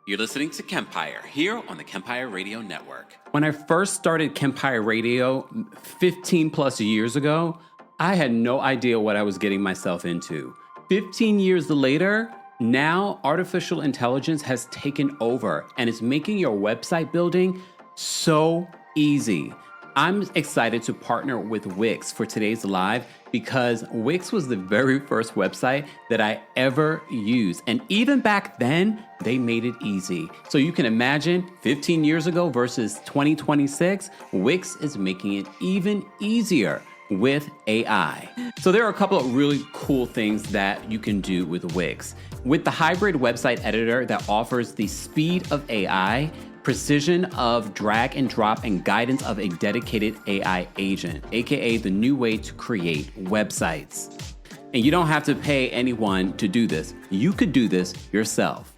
You're listening to Kempire here on the Kempire Radio Network. When I first started Kempire Radio 15 plus years ago, I had no idea what I was getting myself into. 15 years later, now artificial intelligence has taken over and it's making your website building so easy. I'm excited to partner with Wix for today's live because Wix was the very first website that I ever used. And even back then, they made it easy. So you can imagine 15 years ago versus 2026, Wix is making it even easier with AI. So there are a couple of really cool things that you can do with Wix. With the hybrid website editor that offers the speed of AI, precision of drag and drop, and guidance of a dedicated AI agent, aka the new way to create websites. And you don't have to pay anyone to do this. You could do this yourself.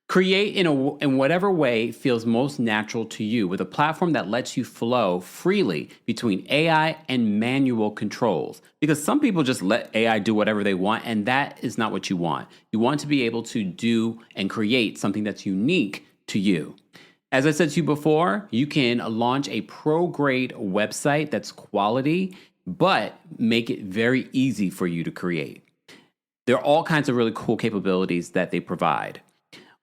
Create in whatever way feels most natural to you with a platform that lets you flow freely between AI and manual controls. Because some people just let AI do whatever they want, and that is not what you want. You want to be able to do and create something that's unique to you. As I said to you before, you can launch a pro-grade website that's quality, but make it very easy for you to create. There are all kinds of really cool capabilities that they provide.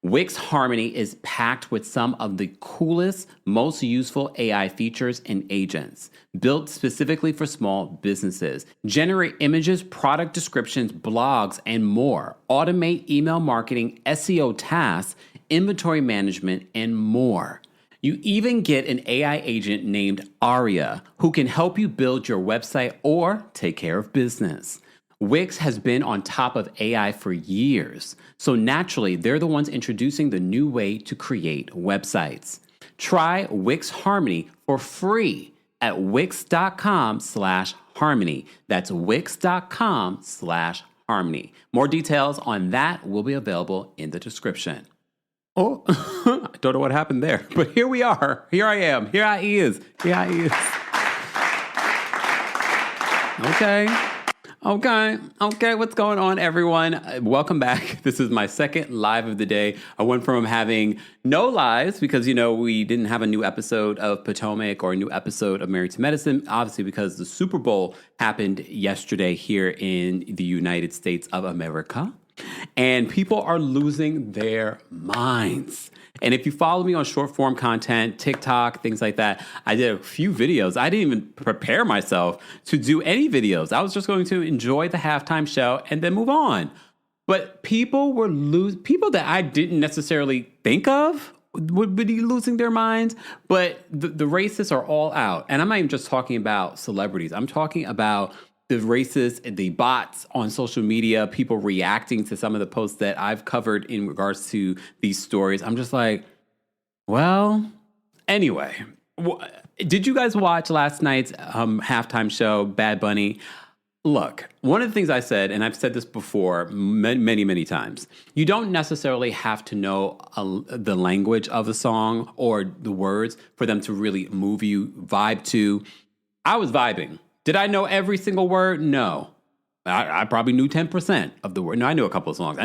Wix Harmony is packed with some of the coolest, most useful AI features and agents, built specifically for small businesses. Generate images, product descriptions, blogs, and more. Automate email marketing, SEO tasks, inventory management, and more. You even get an AI agent named Aria who can help you build your website or take care of business. Wix has been on top of AI for years, so naturally, they're the ones introducing the new way to create websites. Try Wix Harmony for free at wix.com/harmony. That's wix.com/harmony. More details on that will be available in the description. Oh, I don't know what happened there, but here we are. Here I am. Here I is. Okay. What's going on, everyone? Welcome back. This is my second live of the day. I went from having no lives because, we didn't have a new episode of Potomac or a new episode of Married to Medicine, obviously because the Super Bowl happened yesterday here in the United States of America. And people are losing their minds. And if you follow me on short form content, TikTok, things like that, I did a few videos. I didn't even prepare myself to do any videos. I was just going to enjoy the halftime show and then move on. But people that I didn't necessarily think of would be losing their minds. But the racists are all out. And I'm not even just talking about celebrities. I'm talking about the racists, the bots on social media, people reacting to some of the posts that I've covered in regards to these stories. I'm just like, well, anyway, did you guys watch last night's halftime show, Bad Bunny? Look, one of the things I said, and I've said this before many, many times, you don't necessarily have to know the language of the song or the words for them to really move you, vibe to. I was vibing. Did I know every single word? No. I probably knew 10% of the word. No, I knew a couple of songs. I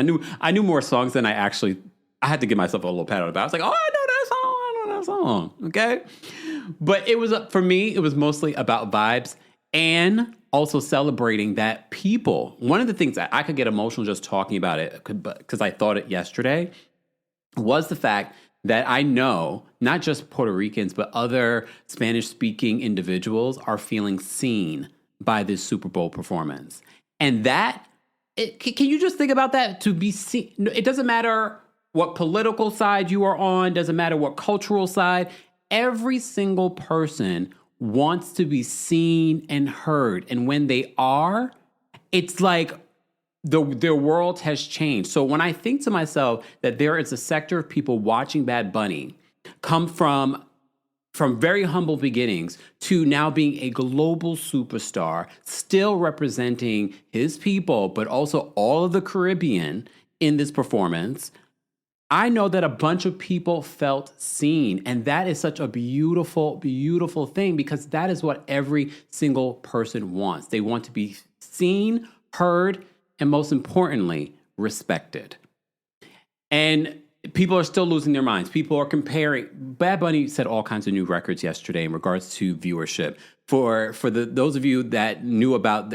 knew more songs than I had to give myself a little pat on the back. I was like, oh, I know that song. Okay? But for me, it was mostly about vibes and also celebrating that people. One of the things that I could get emotional just talking about it, because I thought it yesterday, was the fact that I know not just Puerto Ricans, but other Spanish-speaking individuals are feeling seen by this Super Bowl performance. And can you just think about that? To be seen, it doesn't matter what political side you are on, doesn't matter what cultural side, every single person wants to be seen and heard. And when they are, it's like their world has changed. So when I think to myself that there is a sector of people watching Bad Bunny come from very humble beginnings to now being a global superstar, still representing his people, but also all of the Caribbean in this performance, I know that a bunch of people felt seen. And that is such a beautiful, beautiful thing because that is what every single person wants. They want to be seen, heard, and most importantly, respected. And people are still losing their minds. People are comparing. Bad Bunny set all kinds of new records yesterday in regards to viewership. For those of you that knew about,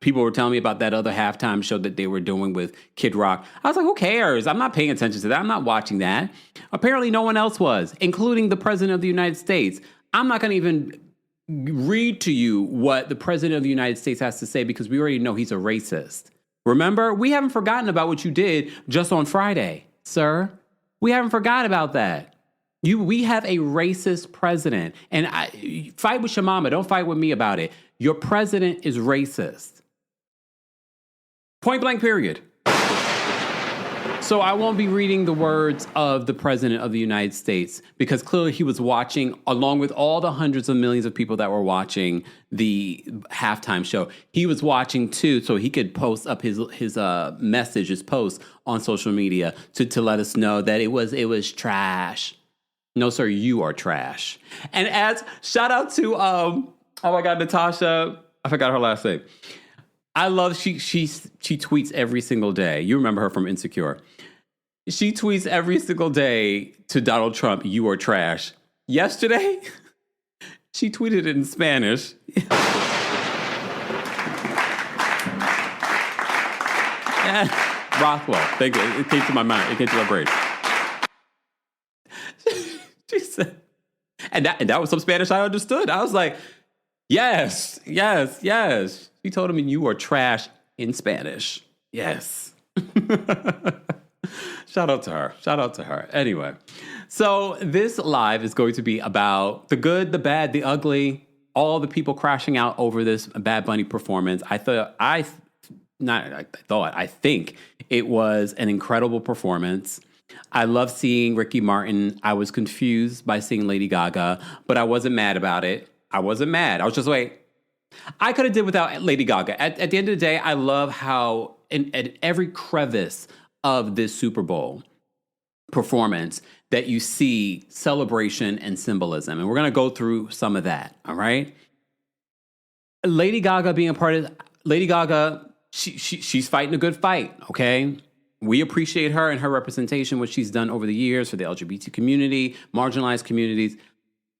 people were telling me about that other halftime show that they were doing with Kid Rock. I was like, who cares? I'm not paying attention to that. I'm not watching that. Apparently no one else was, including the President of the United States. I'm not going to even read to you what the President of the United States has to say because we already know he's a racist. Remember, we haven't forgotten about what you did just on Friday, sir. We haven't forgot about that. We have a racist president. And fight with your mama. Don't fight with me about it. Your president is racist. Point blank, period. So I won't be reading the words of the President of the United States because clearly he was watching, along with all the hundreds of millions of people that were watching the halftime show. He was watching too, so he could post up his message, his post on social media to let us know that it was trash. No, sir, you are trash. And as shout out to oh my God, Natasha, I forgot her last name. I love she tweets every single day. You remember her from Insecure. She tweets every single day to Donald Trump, you are trash. Yesterday, she tweeted it in Spanish. Rothwell. Thank you. It came to my mind. It came to my brain. She said, and that was some Spanish I understood. I was like, yes. She told him, you are trash in Spanish. Yes. Shout out to her. Anyway, so this live is going to be about the good, the bad, the ugly, all the people crashing out over this Bad Bunny performance. I think it was an incredible performance. I love seeing Ricky Martin. I was confused by seeing Lady Gaga, but I wasn't mad about it. I wasn't mad. I was just like, I could have did without Lady Gaga. At the end of the day, I love how in every crevice of this Super Bowl performance that you see celebration and symbolism. And we're going to go through some of that, all right? Lady Gaga being a part of Lady Gaga, she's fighting a good fight, okay? We appreciate her and her representation, what she's done over the years for the LGBT community, marginalized communities.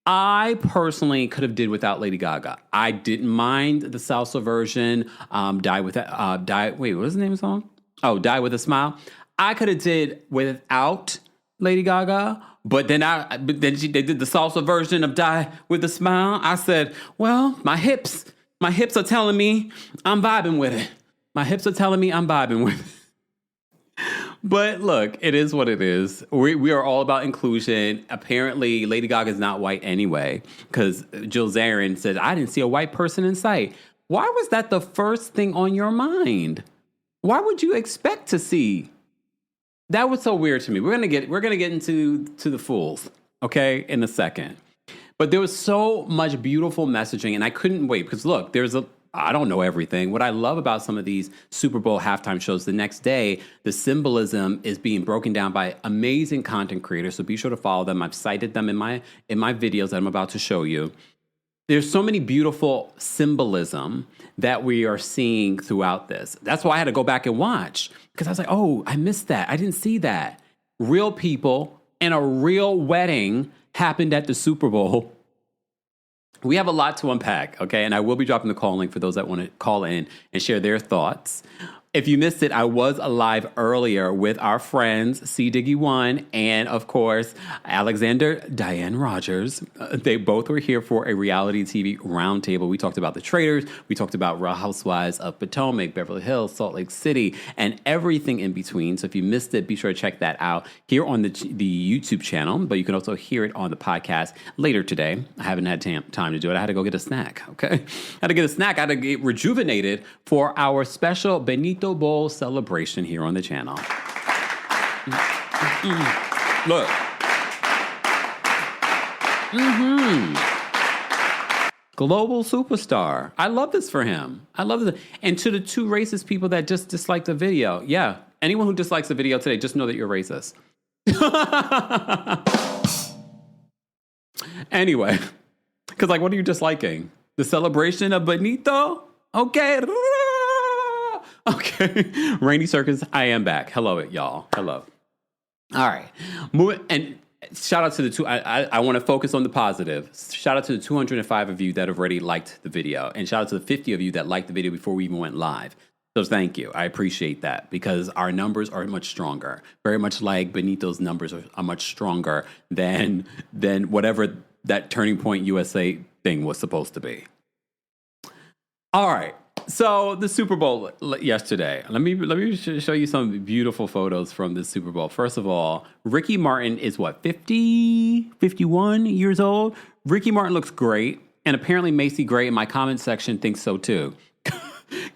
I personally could have did without Lady Gaga. I didn't mind the salsa version. What was the name of the song? Oh, Die With a Smile. I could have did without Lady Gaga, but then they did the salsa version of Die With a Smile. I said, well, my hips are telling me I'm vibing with it. My hips are telling me I'm vibing with it. But look, it is what it is. We are all about inclusion. Apparently, Lady Gaga is not white anyway, because Jill Zarin said, I didn't see a white person in sight. Why was that the first thing on your mind? Why would you expect to see? That was so weird to me. We're gonna get into the fools, okay, in a second. But there was so much beautiful messaging, and I couldn't wait because look, I don't know everything. What I love about some of these Super Bowl halftime shows, the next day, the symbolism is being broken down by amazing content creators. So be sure to follow them. I've cited them in my videos that I'm about to show you. There's so many beautiful symbolism that we are seeing throughout this. That's why I had to go back and watch because I was like, oh, I missed that. I didn't see that. Real people and a real wedding happened at the Super Bowl. We have a lot to unpack, okay? And I will be dropping the call link for those that want to call in and share their thoughts. If you missed it, I was live earlier with our friends, C. Diggy One, and of course, Alexander Diane Rogers. They both were here for a reality TV roundtable. We talked about the traders. We talked about Real Housewives of Potomac, Beverly Hills, Salt Lake City, and everything in between. So if you missed it, be sure to check that out here on the YouTube channel, but you can also hear it on the podcast later today. I haven't had time to do it. I had to go get a snack, okay? I had to get a snack. I had to get rejuvenated for our special Benito Bowl celebration here on the channel. Look. Global superstar. I love this for him. I love this. And to the two racist people that just disliked the video, yeah, anyone who dislikes the video today, just know that you're racist. Anyway, because like, what are you disliking? The celebration of Benito? Okay. Okay. Rainy Circus, I am back. Hello, y'all. Hello. All right. And shout out to the two. I want to focus on the positive. Shout out to the 205 of you that have already liked the video. And shout out to the 50 of you that liked the video before we even went live. So thank you. I appreciate that because our numbers are much stronger. Very much like Benito's numbers are much stronger than whatever that Turning Point USA thing was supposed to be. All right. So the Super Bowl yesterday. Let me show you some beautiful photos from the Super Bowl. First of all, Ricky Martin is what, 50, 51 years old? Ricky Martin looks great. And apparently Macy Gray in my comment section thinks so too.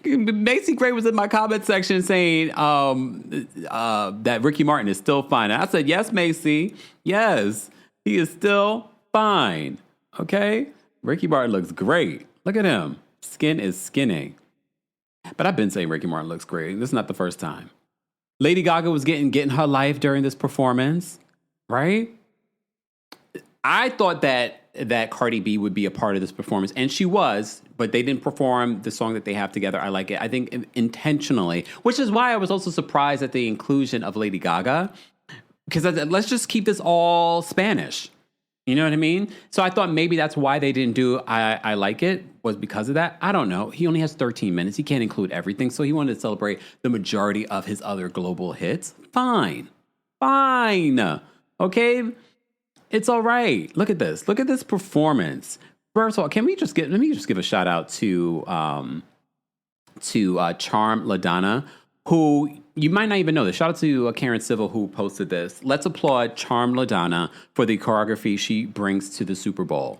Macy Gray was in my comment section saying that Ricky Martin is still fine. And I said, yes, Macy. Yes, he is still fine. Okay? Ricky Martin looks great. Look at him. Skin is skinning. But I've been saying Ricky Martin looks great. This is not the first time. Lady Gaga was getting her life during this performance, right? I thought that Cardi B would be a part of this performance, and she was, but they didn't perform the song that they have together. I like it. I think intentionally, which is why I was also surprised at the inclusion of Lady Gaga, because let's just keep this all Spanish. You know what I mean? So I thought maybe that's why they didn't do I Like It, was because of that. I don't know. He only has 13 minutes. He can't include everything. So he wanted to celebrate the majority of his other global hits. Fine. Okay? It's all right. Look at this. Look at this performance. First of all, let me just give a shout out to Charm LaDonna, who you might not even know this. Shout out to Karen Civil who posted this. Let's applaud Charm LaDonna for the choreography she brings to the Super Bowl.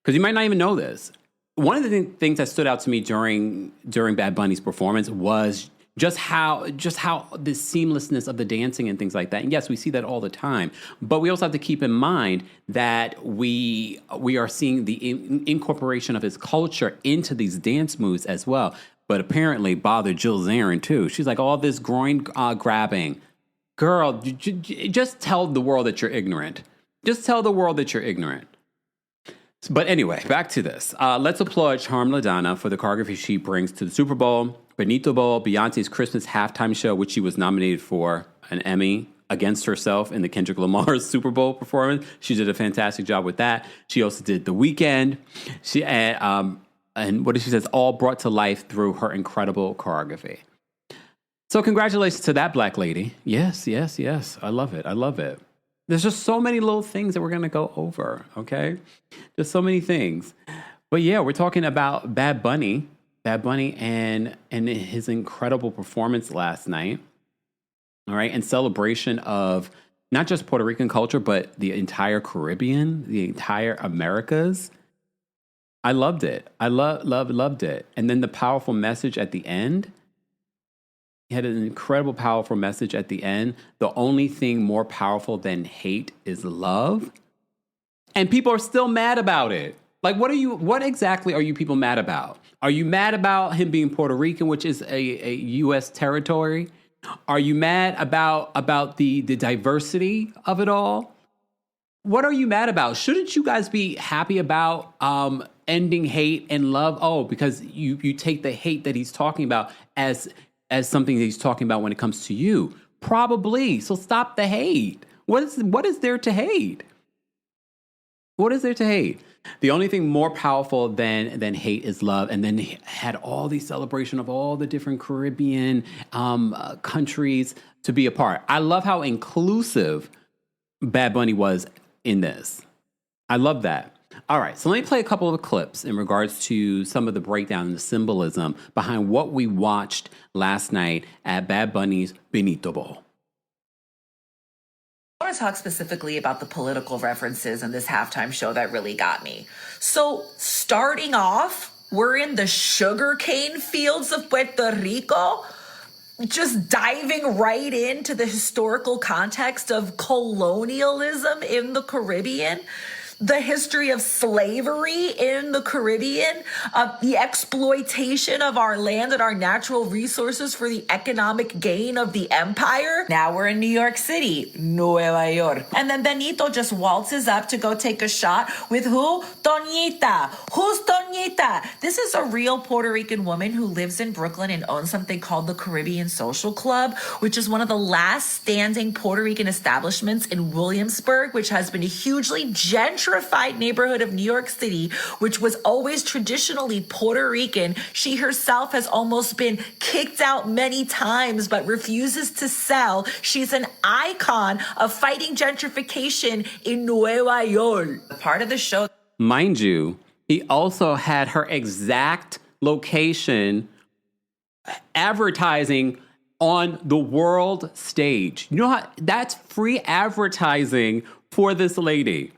Because you might not even know this. One of the things that stood out to me during Bad Bunny's performance was just how the seamlessness of the dancing and things like that. And yes, we see that all the time. But we also have to keep in mind that we are seeing the incorporation of his culture into these dance moves as well. But apparently bothered Jill Zarin too. She's like, all this groin grabbing. Girl, just tell the world that you're ignorant. Just tell the world that you're ignorant. But anyway, back to this. Let's applaud Charm LaDonna for the choreography she brings to the Super Bowl, BENITO Bowl, Beyonce's Christmas halftime show, which she was nominated for an Emmy against herself in the Kendrick Lamar's Super Bowl performance. She did a fantastic job with that. She also did The Weeknd. And what she says, all brought to life through her incredible choreography. So congratulations to that Black lady. Yes. I love it. There's just so many little things that we're going to go over, okay? Just so many things. But yeah, we're talking about Bad Bunny and his incredible performance last night, all right? And celebration of not just Puerto Rican culture, but the entire Caribbean, the entire Americas. I loved it. I loved it. And then the powerful message at the end. He had an incredible, powerful message at the end. The only thing more powerful than hate is love. And people are still mad about it. Like, what exactly are you people mad about? Are you mad about him being Puerto Rican, which is a U.S. territory? Are you mad about the diversity of it all? What are you mad about? Shouldn't you guys be happy about ending hate and love? Oh, because you take the hate that he's talking about as something that he's talking about when it comes to you. Probably. So stop the hate. What is there to hate? What is there to hate? The only thing more powerful than hate is love. And then he had all the celebration of all the different Caribbean countries to be a part. I love how inclusive Bad Bunny was in this. I love that. All right, so let me play a couple of clips in regards to some of the breakdown and the symbolism behind what we watched last night at Bad Bunny's BENITO Bowl. I want to talk specifically about the political references in this halftime show that really got me. So starting off, we're in the sugarcane fields of Puerto Rico, just diving right into the historical context of colonialism in the Caribbean. the history of slavery in the Caribbean, the exploitation of our land and our natural resources for the economic gain of the empire. Now we're in New York City, Nueva York. And then Benito just waltzes up to go take a shot with who? Doñita. Who's Doñita? This is a real Puerto Rican woman who lives in Brooklyn and owns something called the Caribbean Social Club, which is one of the last standing Puerto Rican establishments in Williamsburg, which has been a hugely gentrified neighborhood of New York City, which was always traditionally Puerto Rican. She herself has almost been kicked out many times, but refuses to sell. She's an icon of fighting gentrification in Nueva York. Part of the show. Mind you, he also had her exact location advertising on the world stage. You know how that's free advertising for this lady.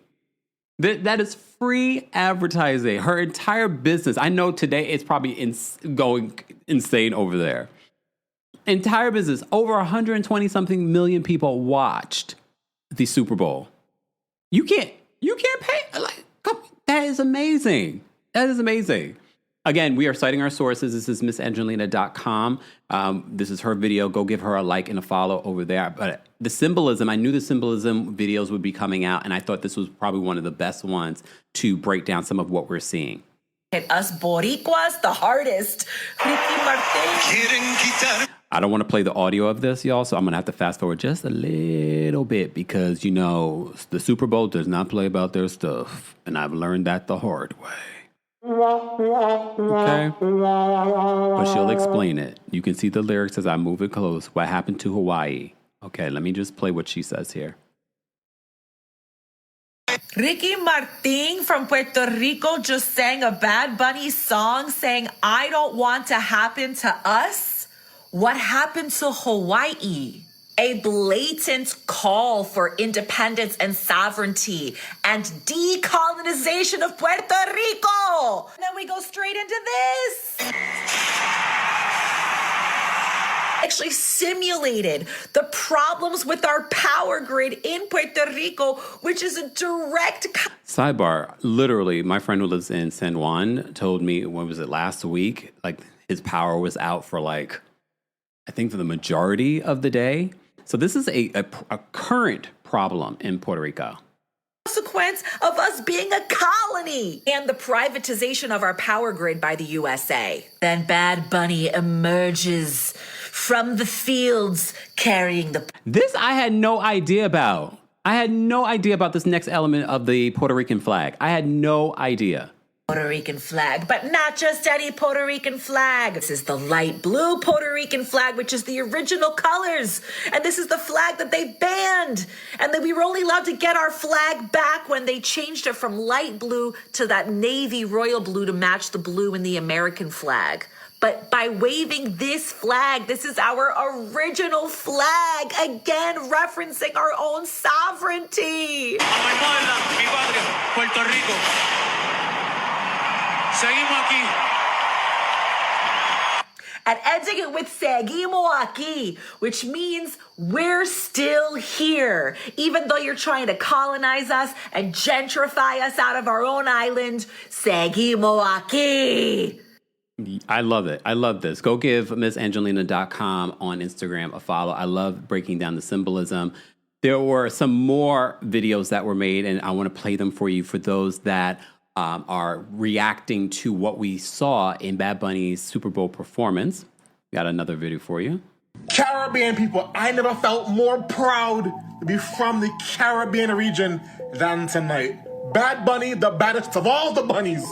That is free advertising. Her entire business. I know today it's probably going insane over there. Entire business. Over 120 something million people watched the Super Bowl. You can't pay. Like, that is amazing. That is amazing. Again, we are citing our sources. This is missangelina.com. This is her video. Go give her a like and a follow over there. But the symbolism, I knew the symbolism videos would be coming out, and I thought this was probably one of the best ones to break down some of what we're seeing. Hit us Boricuas the hardest. I don't want to play the audio of this, y'all, so I'm going to have to fast forward just a little bit because, you know, the Super Bowl does not play about their stuff, and I've learned that the hard way. Okay. But she'll explain it. You can see the lyrics as I move it close. What happened to Hawaii? Okay, let me just play what she says here. Ricky Martin from Puerto Rico just sang a Bad Bunny song saying, I don't want to happen to us. What happened to Hawaii? A blatant call for independence and sovereignty and decolonization of Puerto Rico. And then we go straight into this. Actually simulated the problems with our power grid in Puerto Rico, which is a direct... Sidebar, literally, my friend who lives in San Juan told me, when was it, last week? Like, his power was out for like, I think for the majority of the day. So this is a current problem in Puerto Rico. Consequence of us being a colony and the privatization of our power grid by the USA. Then Bad Bunny emerges from the fields carrying the... This I had no idea about. I had no idea about this next element of the Puerto Rican flag. I had no idea. Puerto Rican flag, but not just any Puerto Rican flag. This is the light blue Puerto Rican flag, which is the original colors. And this is the flag that they banned. And then we were only allowed to get our flag back when they changed it from light blue to that navy royal blue to match the blue in the American flag. But by waving this flag, this is our original flag, again referencing our own sovereignty. Mi patria, Puerto Rico. Seguimos aquí. And ending it with Seguimos aquí, which means we're still here. Even though you're trying to colonize us and gentrify us out of our own island, Seguimos aquí. I love it. I love this. Go give missangelina.com on Instagram a follow. I love breaking down the symbolism. There were some more videos that were made, and I want to play them for you for those that are reacting to what we saw in Bad Bunny's Super Bowl performance. Got another video for you. Caribbean people, I never felt more proud to be from the Caribbean region than tonight. Bad Bunny, the baddest of all the bunnies,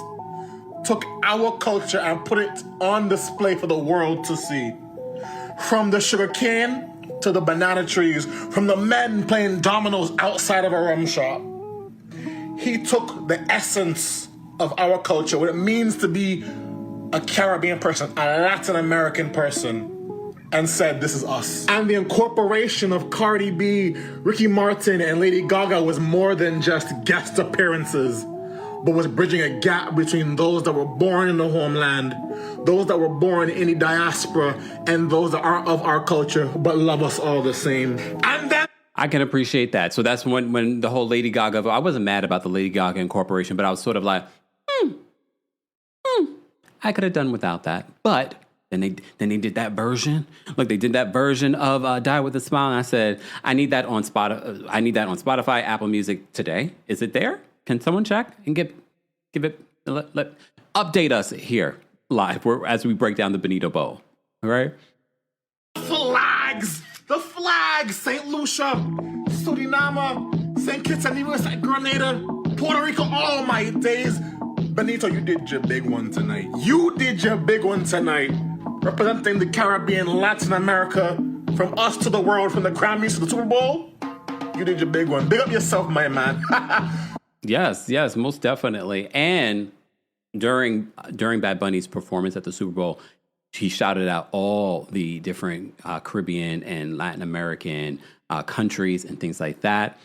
took our culture and put it on display for the world to see. From the sugar cane to the banana trees, from the men playing dominoes outside of a rum shop. He took the essence of our culture, what it means to be a Caribbean person, a Latin American person, and said, this is us. And the incorporation of Cardi B, Ricky Martin, and Lady Gaga was more than just guest appearances, but was bridging a gap between those that were born in the homeland, those that were born in the diaspora, and those that are of our culture, but love us all the same. And then I can appreciate that. So that's when the whole Lady Gaga, I wasn't mad about the Lady Gaga incorporation, but I was sort of like, I could have done without that. But then they did that version. Look, they did that version of Die With a Smile, and I said, I need that on Spotify, Apple Music today. Is it there? Can someone check and give it, update us here live as we break down the Benito Bowl. All right? Flags! The flags! St. Lucia, Suriname, St. Kitts and Nevis, Grenada, Puerto Rico, all my days. Benito, you did your big one tonight. Representing the Caribbean, Latin America, from us to the world, from the Grammys to the Super Bowl. You did your big one. Big up yourself, my man. Yes, most definitely. And during Bad Bunny's performance at the Super Bowl, he shouted out all the different Caribbean and Latin American countries and things like that.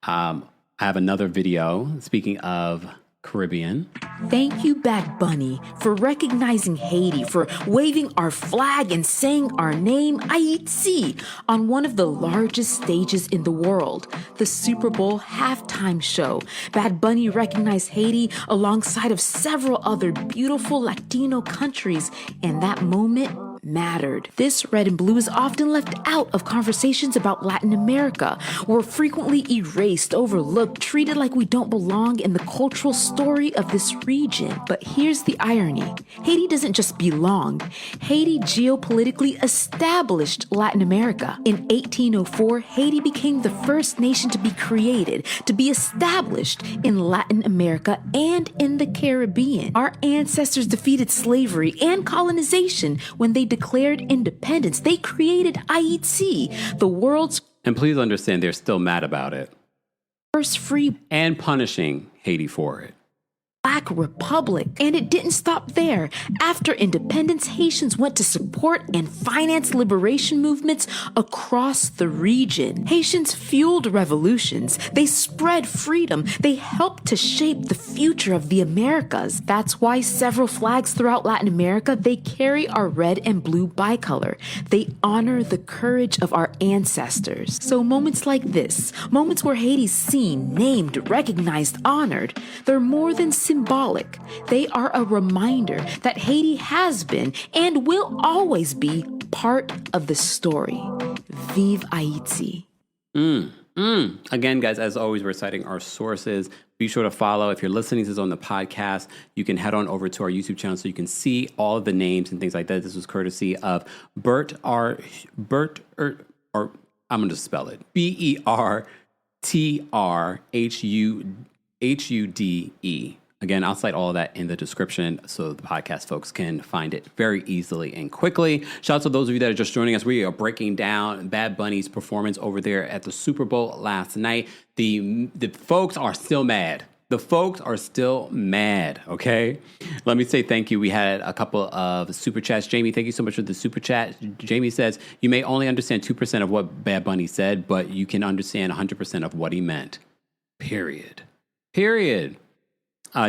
I have another video, speaking of Caribbean. Thank you, Bad Bunny, for recognizing Haiti, for waving our flag and saying our name, Haiti, on one of the largest stages in the world, the Super Bowl halftime show. Bad Bunny recognized Haiti alongside of several other beautiful Latino countries, and that moment mattered. This red and blue is often left out of conversations about Latin America. We're frequently erased, overlooked, treated like we don't belong in the cultural story of this region. But here's the irony. Haiti doesn't just belong. Haiti geopolitically established Latin America. In 1804, Haiti became the first nation to be created, to be established in Latin America and in the Caribbean. Our ancestors defeated slavery and colonization when they declared independence. They created Haiti, the world's And please understand, they're still mad about it. first free And punishing Haiti for it. Black Republic. And it didn't stop there. After independence, Haitians went to support and finance liberation movements across the region. Haitians fueled revolutions. They spread freedom. They helped to shape the future of the Americas. That's why several flags throughout Latin America, they carry our red and blue bicolor. They honor the courage of our ancestors. So moments like this, moments where Haiti's seen, named, recognized, honored, they're more than symbolic. They are a reminder that Haiti has been and will always be part of the story. Vive Haiti. Again, guys, as always, we're citing our sources. Be sure to follow. If you're listening to this on the podcast, you can head on over to our YouTube channel so you can see all of the names and things like that. This was courtesy of I'm going to spell it. BERTRHUDE. Again, I'll cite all of that in the description so the podcast folks can find it very easily and quickly. Shout out to those of you that are just joining us. We are breaking down Bad Bunny's performance over there at the Super Bowl last night. The folks are still mad. The folks are still mad, okay? Let me say thank you. We had a couple of super chats. Jamie, thank you so much for the super chat. Jamie says, you may only understand 2% of what Bad Bunny said, but you can understand 100% of what he meant. Period.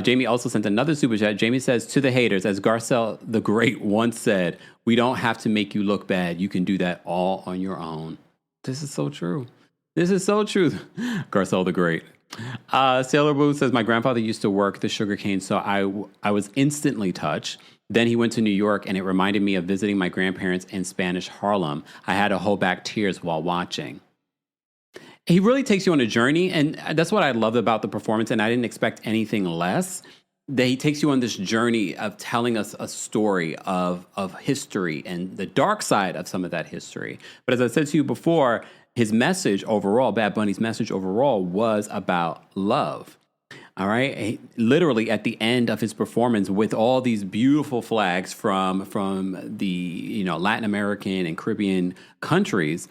Jamie also sent another super chat. Jamie says, to the haters, as Garcelle the Great once said, we don't have to make you look bad. You can do that all on your own. This is so true. Garcelle the Great. Sailor Boo says, my grandfather used to work the sugarcane, so I was instantly touched. Then he went to New York, and it reminded me of visiting my grandparents in Spanish Harlem. I had to hold back tears while watching. He really takes you on a journey, and that's what I loved about the performance, and I didn't expect anything less. That he takes you on this journey of telling us a story of history and the dark side of some of that history. But as I said to you before, his message overall, Bad Bunny's message overall, was about love. All right. Literally at the end of his performance, with all these beautiful flags from the Latin American and Caribbean countries,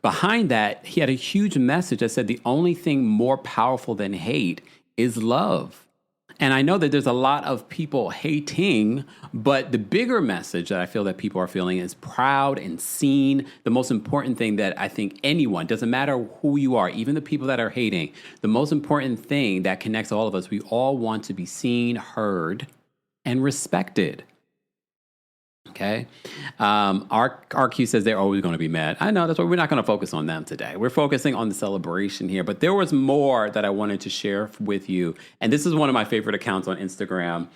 behind that, he had a huge message that said the only thing more powerful than hate is love. And I know that there's a lot of people hating, but the bigger message that I feel that people are feeling is proud and seen. The most important thing that I think anyone, doesn't matter who you are, even the people that are hating, the most important thing that connects all of us, we all want to be seen, heard, and respected. Okay. RQ says they're always going to be mad. I know, that's why we're not going to focus on them today. We're focusing on the celebration here. But there was more that I wanted to share with you. And this is one of my favorite accounts on Instagram.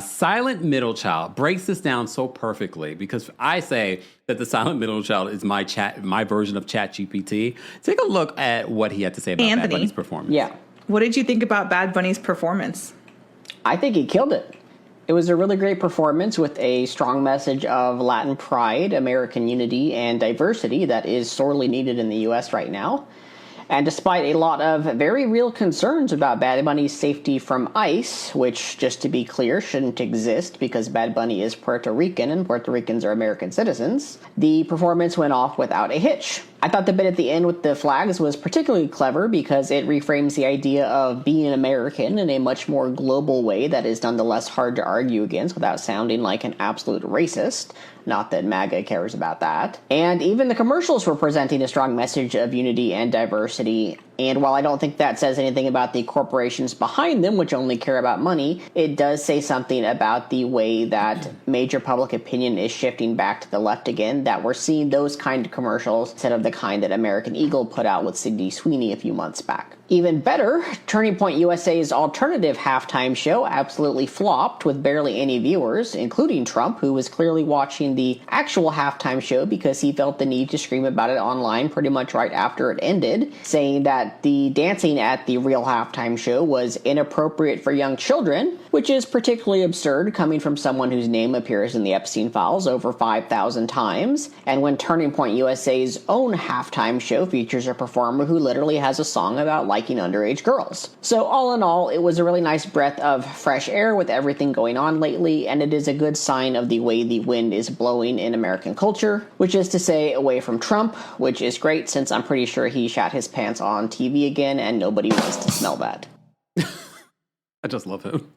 Silent Middle Child breaks this down so perfectly because I say that the Silent Middle Child is my version of ChatGPT. Take a look at what he had to say about Bad Bunny's performance. Yeah. What did you think about Bad Bunny's performance? I think he killed it. It was a really great performance with a strong message of Latin pride, American unity, and diversity that is sorely needed in the U.S. right now. And despite a lot of very real concerns about Bad Bunny's safety from ICE, which, just to be clear, shouldn't exist because Bad Bunny is Puerto Rican and Puerto Ricans are American citizens, the performance went off without a hitch. I thought the bit at the end with the flags was particularly clever because it reframes the idea of being American in a much more global way that is nonetheless hard to argue against without sounding like an absolute racist. Not that MAGA cares about that. And even the commercials were presenting a strong message of unity and diversity. And while I don't think that says anything about the corporations behind them, which only care about money, it does say something about the way that major public opinion is shifting back to the left again, that we're seeing those kind of commercials instead of the kind that American Eagle put out with Sydney Sweeney a few months back. Even better, Turning Point USA's alternative halftime show absolutely flopped with barely any viewers, including Trump, who was clearly watching the actual halftime show because he felt the need to scream about it online pretty much right after it ended, saying that the dancing at the real halftime show was inappropriate for young children, which is particularly absurd coming from someone whose name appears in the Epstein files over 5,000 times, and when Turning Point USA's own halftime show features a performer who literally has a song about liking underage girls. So all in all, it was a really nice breath of fresh air with everything going on lately, and it is a good sign of the way the wind is blowing in American culture, which is to say away from Trump, which is great since I'm pretty sure he shat his pants on TV again and nobody wants to smell that. I just love him.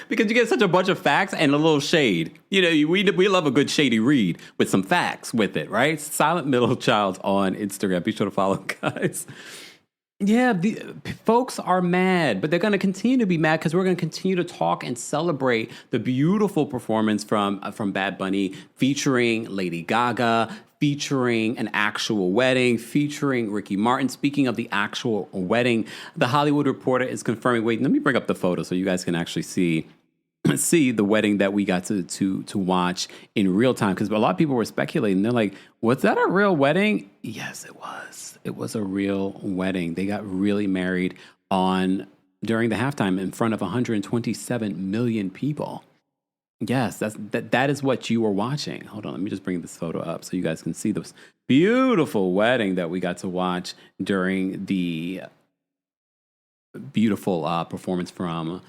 Because you get such a bunch of facts and a little shade. You know, we love a good shady read with some facts with it, right? Silent Middle Child on Instagram. Be sure to follow, guys. Yeah, the folks are mad, but they're going to continue to be mad because we're going to continue to talk and celebrate the beautiful performance from Bad Bunny featuring Lady Gaga, featuring an actual wedding, featuring Ricky Martin. Speaking of the actual wedding, The Hollywood Reporter is confirming. Wait, let me bring up the photo so you guys can actually see the wedding that we got to watch in real time, because a lot of people were speculating. They're like, was that a real wedding? Yes, it was. It was a real wedding. They got really married during the halftime in front of 127 million people. Yes, that is what you were watching. Hold on, let me just bring this photo up so you guys can see this beautiful wedding that we got to watch during the beautiful performance from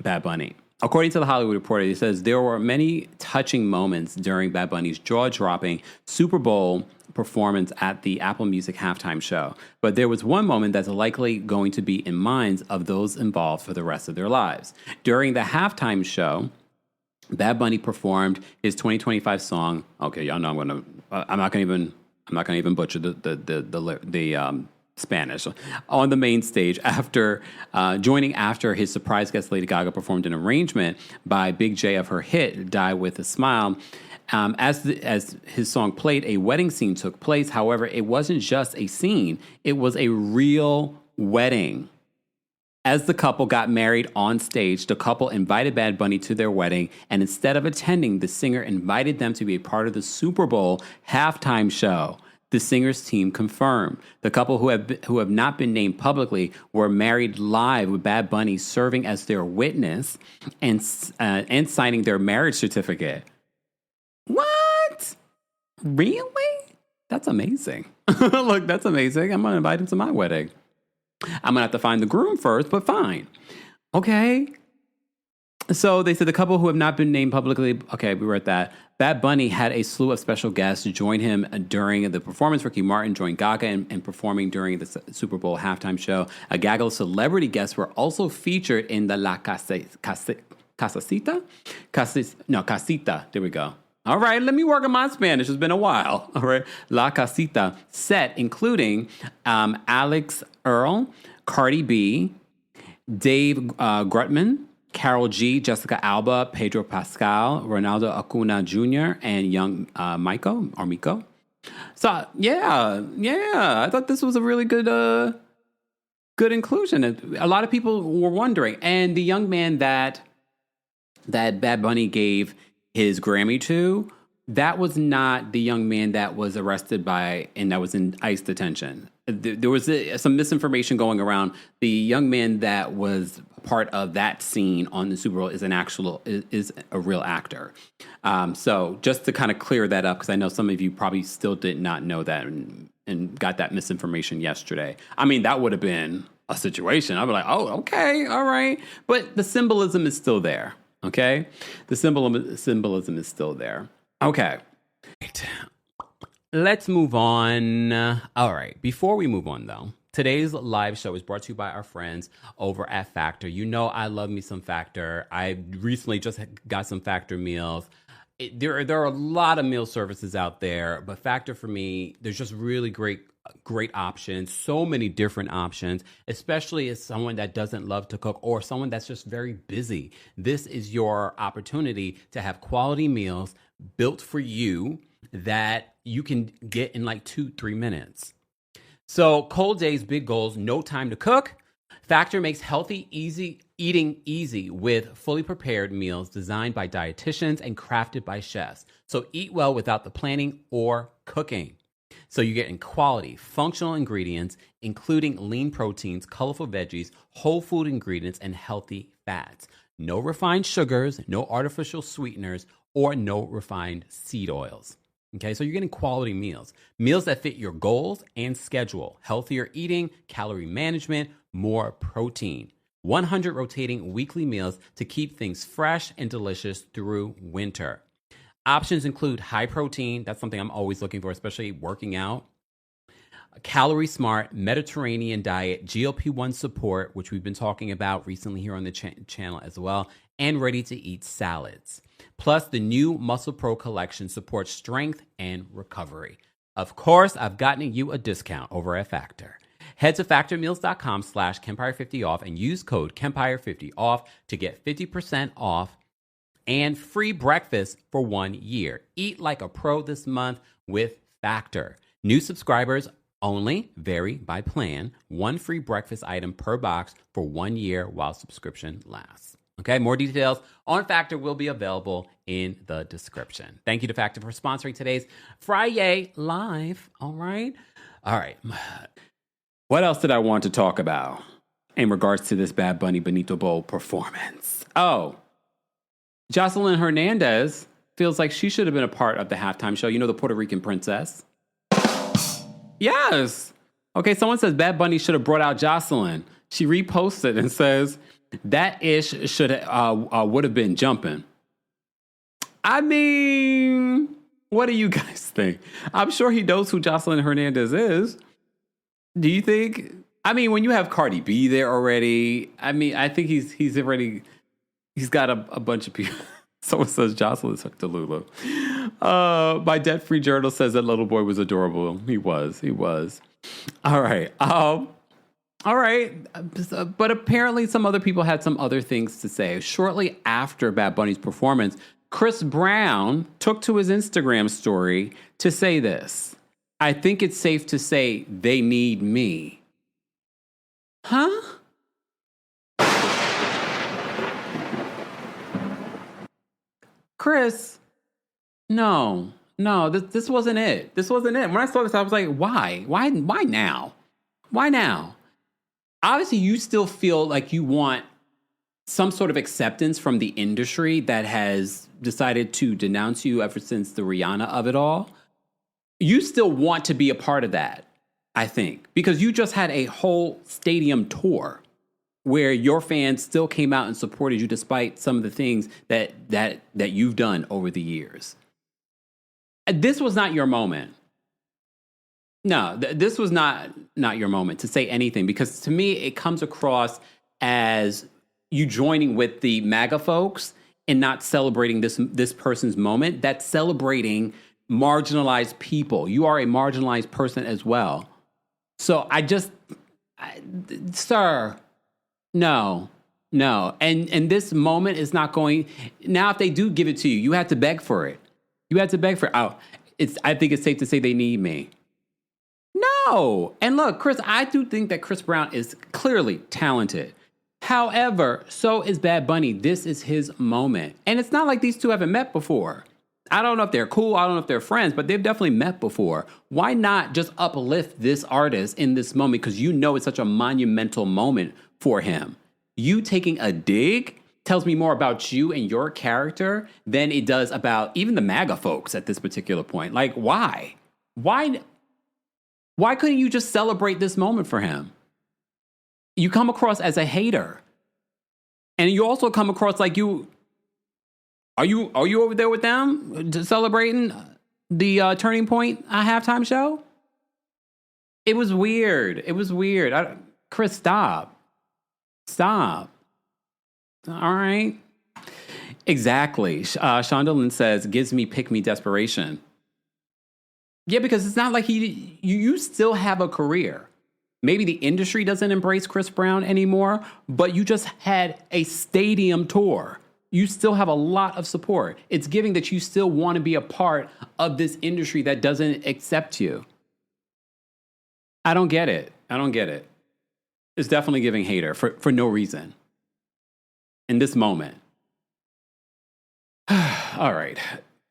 Bad Bunny. According to The Hollywood Reporter, it says there were many touching moments during Bad Bunny's jaw-dropping Super Bowl performance at the Apple Music halftime show. But there was one moment that's likely going to be in minds of those involved for the rest of their lives. During the halftime show, Bad Bunny performed his 2025 song. Okay, y'all know I'm not gonna even butcher the Spanish on the main stage after joining after his surprise guest Lady Gaga performed an arrangement by Big J of her hit "Die with a Smile." As his song played, a wedding scene took place. However, it wasn't just a scene; it was a real wedding. As the couple got married on stage, the couple invited Bad Bunny to their wedding, and instead of attending, the singer invited them to be a part of the Super Bowl halftime show. The singer's team confirmed. The couple who have not been named publicly were married live with Bad Bunny serving as their witness and signing their marriage certificate. What? Really? That's amazing. Look, that's amazing. I'm going to invite him to my wedding. I'm going to have to find the groom first, but fine. Okay. So they said the couple who have not been named publicly, okay, we were at that. Bad Bunny had a slew of special guests join him during the performance. Ricky Martin joined Gaga in performing during the Super Bowl halftime show. A gaggle of celebrity guests were also featured in the Casita. There we go. All right, let me work on my Spanish. It's been a while. All right, La Casita set, including Alex Earl, Cardi B, Dave Grutman, Carol G, Jessica Alba, Pedro Pascal, Ronaldo Acuna Jr., and young Miko. So yeah, I thought this was a really good inclusion. A lot of people were wondering, and the young man that Bad Bunny gave his Grammy to, that was not the young man that was arrested and that was in ICE detention. There was some misinformation going around. The young man that was part of that scene on the Super Bowl is a real actor. So just to kind of clear that up, because I know some of you probably still did not know that and got that misinformation yesterday. I mean, that would have been a situation. I'd be like, oh, okay, all right. But the symbolism is still there, okay? The symbolism is still there. Okay. Let's move on. All right. Before we move on, though, today's live show is brought to you by our friends over at Factor. You know I love me some Factor. I recently just got some Factor meals. There are a lot of meal services out there, but Factor for me, there's just really great options, so many different options, especially as someone that doesn't love to cook or someone that's just very busy. This is your opportunity to have quality meals built for you that you can get in like 2-3 minutes. So cold days, big goals, no time to cook. Factor makes healthy, eating easy with fully prepared meals designed by dietitians and crafted by chefs. So eat well without the planning or cooking. So you're getting quality, functional ingredients, including lean proteins, colorful veggies, whole food ingredients, and healthy fats. No refined sugars, no artificial sweeteners, or no refined seed oils. Okay, so you're getting quality meals that fit your goals and schedule. Healthier eating, calorie management, more protein. 100 rotating weekly meals to keep things fresh and delicious through winter. Options include high protein. That's something I'm always looking for, especially working out. Calorie smart, Mediterranean diet, GLP-1 support, which we've been talking about recently here on the channel as well, and ready to eat salads. Plus, the new Muscle Pro collection supports strength and recovery. Of course, I've gotten you a discount over at Factor. Head to factormeals.com/Kempire50off and use code Kempire50off to get 50% off and free breakfast for 1 year. Eat like a pro this month with Factor. New subscribers only, vary by plan. 1 free breakfast item per box for 1 year while subscription lasts. Okay, more details on Factor will be available in the description. Thank you to Factor for sponsoring today's Friday Live. All right. What else did I want to talk about in regards to this Bad Bunny Benito Bowl performance? Oh, Jocelyn Hernandez feels like she should have been a part of the halftime show. You know, the Puerto Rican princess? Yes. Okay, someone says Bad Bunny should have brought out Jocelyn. She reposted and says, that ish would have been jumping. I mean, what do you guys think? I'm sure he knows who Jocelyn Hernandez is. Do you think? I mean, when you have Cardi B there already, I mean, I think he's got a bunch of people. Someone says Jocelyn's hooked to Lulu. My debt-free journal says that little boy was adorable. He was. All right. All right. But apparently some other people had some other things to say. Shortly after Bad Bunny's performance, Chris Brown took to his Instagram story to say this. I think it's safe to say they need me. Huh? Chris, no, this wasn't it. This wasn't it. When I saw this, I was like, why? Why now? Why now? Obviously, you still feel like you want some sort of acceptance from the industry that has decided to denounce you ever since the Rihanna of it all. You still want to be a part of that, I think, because you just had a whole stadium tour where your fans still came out and supported you despite some of the things that you've done over the years. This was not your moment. No, this was not your moment to say anything, because to me, it comes across as you joining with the MAGA folks and not celebrating this person's moment. That's celebrating marginalized people. You are a marginalized person as well. So sir, no. No. And this moment is not going. Now, if they do give it to you, you have to beg for it. You have to beg for it. Oh, I think it's safe to say they need me. No. And look, Chris, I do think that Chris Brown is clearly talented. However, so is Bad Bunny. This is his moment. And it's not like these two haven't met before. I don't know if they're cool. I don't know if they're friends, but they've definitely met before. Why not just uplift this artist in this moment? Because you know it's such a monumental moment for him. You taking a dig tells me more about you and your character than it does about even the MAGA folks at this particular point. Like, why? Why couldn't you just celebrate this moment for him? You come across as a hater. And you also come across like you... Are you over there with them celebrating the Turning Point halftime show? It was weird. Chris, stop. Stop. All right. Exactly. Shonda says, gives me pick me desperation. Yeah, because it's not like you still have a career. Maybe the industry doesn't embrace Chris Brown anymore, but you just had a stadium tour. You still have a lot of support. It's giving that you still want to be a part of this industry that doesn't accept you. I don't get it. It's definitely giving hater for no reason. In this moment. All right.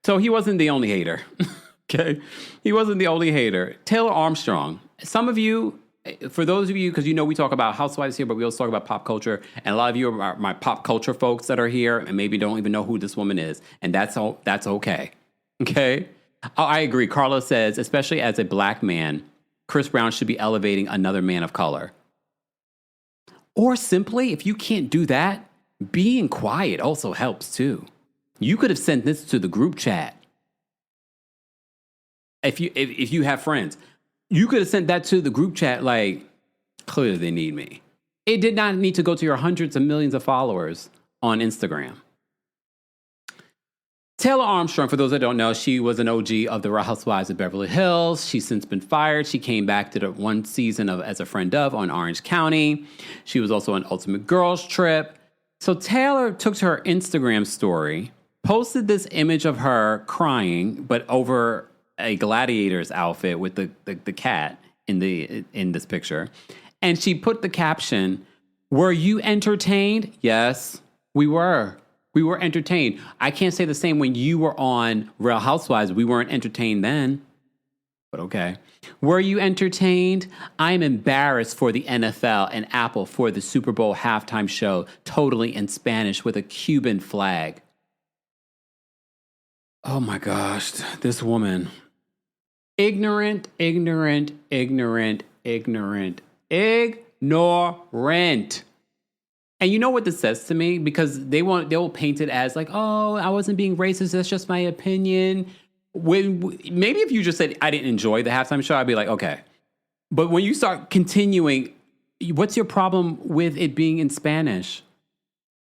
So he wasn't the only hater. Okay. He wasn't the only hater. Taylor Armstrong. Some of you, for those of you, because you know we talk about housewives here, but we also talk about pop culture. And a lot of you are my pop culture folks that are here and maybe don't even know who this woman is. And that's okay. Okay? I agree. Carla says, especially as a black man, Chris Brown should be elevating another man of color. Or simply, if you can't do that, being quiet also helps too. You could have sent this to the group chat. If you have friends, you could have sent that to the group chat like, clearly they need me. It did not need to go to your hundreds of millions of followers on Instagram. Taylor Armstrong, for those that don't know, she was an OG of the Real Housewives of Beverly Hills. She's since been fired. She came back to the one season of as a friend of on Orange County. She was also on Ultimate Girls Trip. So Taylor took to her Instagram story, posted this image of her crying, but over a gladiator's outfit with the cat in this picture. And she put the caption, "Were you entertained?" Yes, we were. We were entertained. I can't say the same when you were on Real Housewives. We weren't entertained then. But okay. Were you entertained? I'm embarrassed for the NFL and Apple for the Super Bowl halftime show, totally in Spanish with a Cuban flag. Oh my gosh, this woman. Ignorant. And you know what this says to me? Because they will paint it as like, oh, I wasn't being racist. That's just my opinion. Maybe if you just said, I didn't enjoy the halftime show, I'd be like, okay. But when you start continuing, what's your problem with it being in Spanish?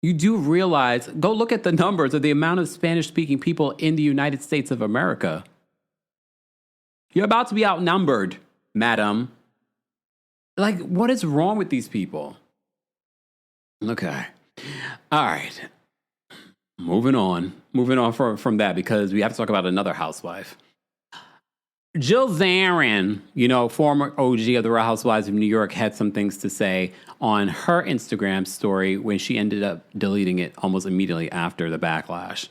You do realize, go look at the numbers of the amount of Spanish-speaking people in the United States of America. You're about to be outnumbered, madam. Like, what is wrong with these people? Okay. All right. Moving on from that, because we have to talk about another housewife. Jill Zarin, former OG of the Real Housewives of New York, had some things to say on her Instagram story when she ended up deleting it almost immediately after the backlash.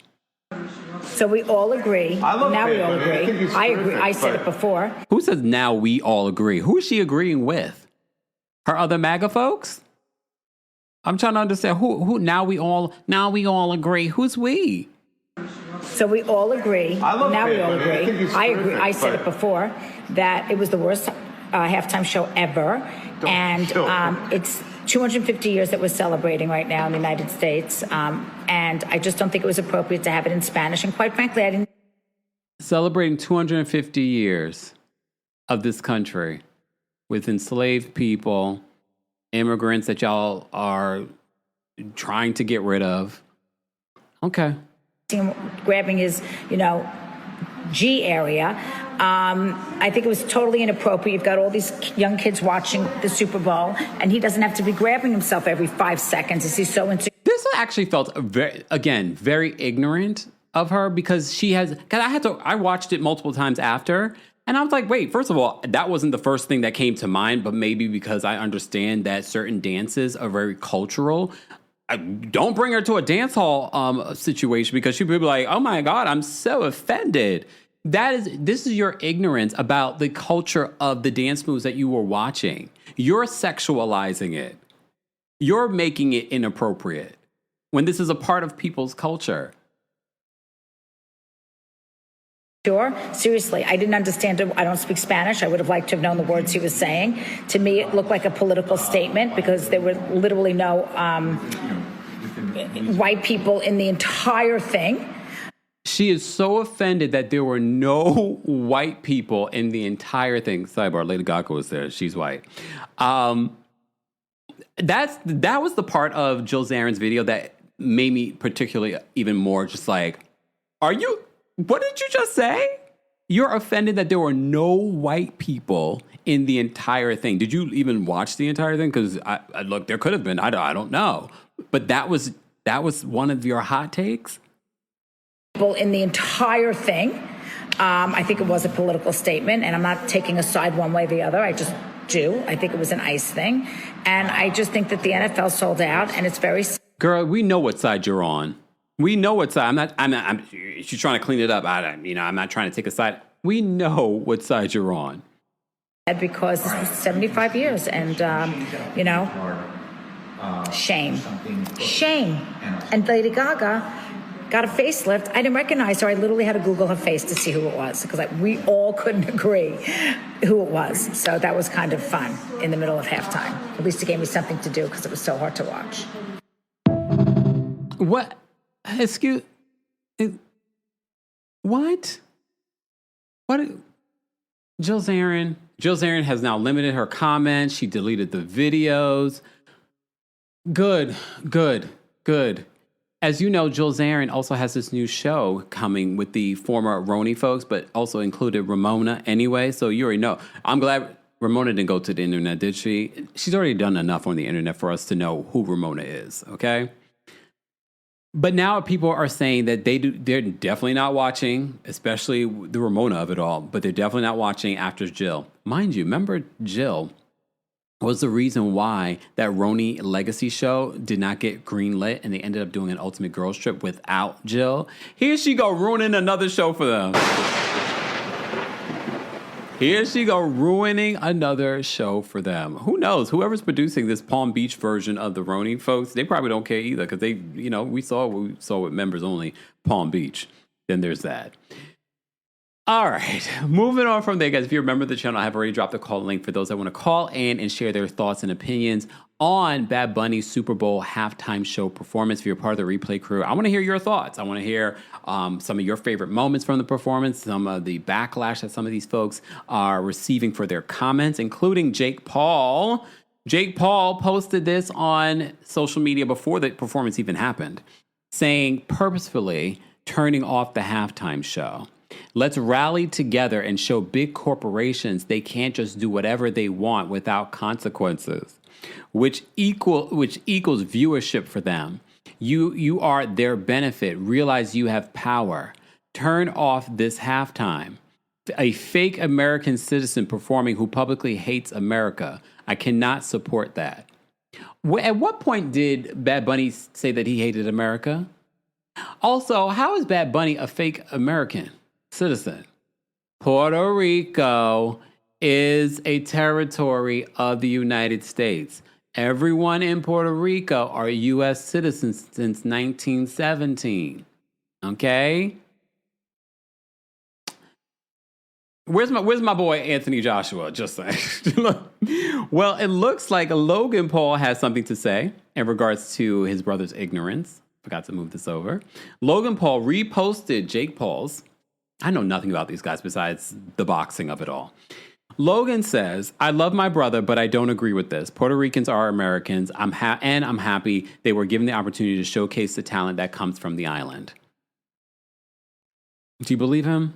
So we all agree. Now we all agree. I agree. I said it before. Who says now we all agree? Who is she agreeing with? Her other MAGA folks? I'm trying to understand who now we all agree. Who's we? So we all agree. Now we all agree. I agree. I said it before that it was the worst halftime show ever. And it's 250 years that we're celebrating right now in the United States. And I just don't think it was appropriate to have it in Spanish. And quite frankly, I didn't. Celebrating 250 years of this country with enslaved people, immigrants that y'all are trying to get rid of. Okay. Grabbing his, G area. I think it was totally inappropriate. You've got all these young kids watching the Super Bowl, and he doesn't have to be grabbing himself every 5 seconds. Is he so insecure? This actually felt very ignorant of her, because I watched it multiple times after, and I was like, wait, first of all, that wasn't the first thing that came to mind, but maybe because I understand that certain dances are very cultural. Don't bring her to a dance hall situation, because she'd be like, oh my God, I'm so offended. This is your ignorance about the culture of the dance moves that you were watching. You're sexualizing it. You're making it inappropriate when this is a part of people's culture. Sure. Seriously, I didn't understand it. I don't speak Spanish. I would have liked to have known the words he was saying. To me, it looked like a political statement, because there were literally no white people in the entire thing. She is so offended that there were no white people in the entire thing. Sidebar, Lady Gaga was there. She's white. That was the part of Jill Zarin's video that made me particularly even more just like, what did you just say? You're offended that there were no white people in the entire thing. Did you even watch the entire thing? Because look, there could have been. I don't know. But that was one of your hot takes? In the entire thing. I think it was a political statement, and I'm not taking a side one way or the other. I just do. I think it was an ICE thing. And I just think that the NFL sold out, and it's very... Girl, we know what side you're on. We know what side. She's trying to clean it up. I'm not trying to take a side. We know what side you're on. Because this was 75 years, and, shame. Shame. And Lady Gaga got a facelift. I didn't recognize her. I literally had to Google her face to see who it was, because we all couldn't agree who it was. So that was kind of fun in the middle of halftime. At least it gave me something to do, because it was so hard to watch. What? What? What? Jill Zarin has now limited her comments. She deleted the videos. Good. As you know, Jill Zarin also has this new show coming with the former Roni folks, but also included Ramona anyway. So you already know. I'm glad Ramona didn't go to the internet, did she? She's already done enough on the internet for us to know who Ramona is, okay? But now people are saying that they're definitely not watching, especially the Ramona of it all, but they're definitely not watching after Jill. Mind you, remember Jill was the reason why that Roni Legacy show did not get greenlit, and they ended up doing an Ultimate Girls Trip without Jill. Here she go ruining another show for them. Here she go ruining another show for them. Who knows? Whoever's producing this Palm Beach version of the Roni folks, they probably don't care either, because we saw with members only Palm Beach. Then there's that. All right, moving on from there, guys. If you remember the channel, I have already dropped the call link for those that want to call in and share their thoughts and opinions on Bad Bunny's Super Bowl halftime show performance. If you're part of the replay crew, I want to hear your thoughts. I want to hear some of your favorite moments from the performance, some of the backlash that some of these folks are receiving for their comments, including Jake Paul. Jake Paul posted this on social media before the performance even happened, saying purposefully turning off the halftime show. Let's rally together and show big corporations they can't just do whatever they want without consequences, which equals viewership for them. You are their benefit. Realize you have power. Turn off this halftime. A fake American citizen performing who publicly hates America. I cannot support that. At what point did Bad Bunny say that he hated America? Also, how is Bad Bunny a fake American citizen? Puerto Rico is a territory of the United States. Everyone in Puerto Rico are U.S. citizens since 1917. Okay? Where's my boy Anthony Joshua? Just saying. Well, it looks like Logan Paul has something to say in regards to his brother's ignorance. Forgot to move this over. Logan Paul reposted Jake Paul's. I know nothing about these guys besides the boxing of it all. Logan says, I love my brother, but I don't agree with this. Puerto Ricans are Americans. I'm happy they were given the opportunity to showcase the talent that comes from the island. Do you believe him?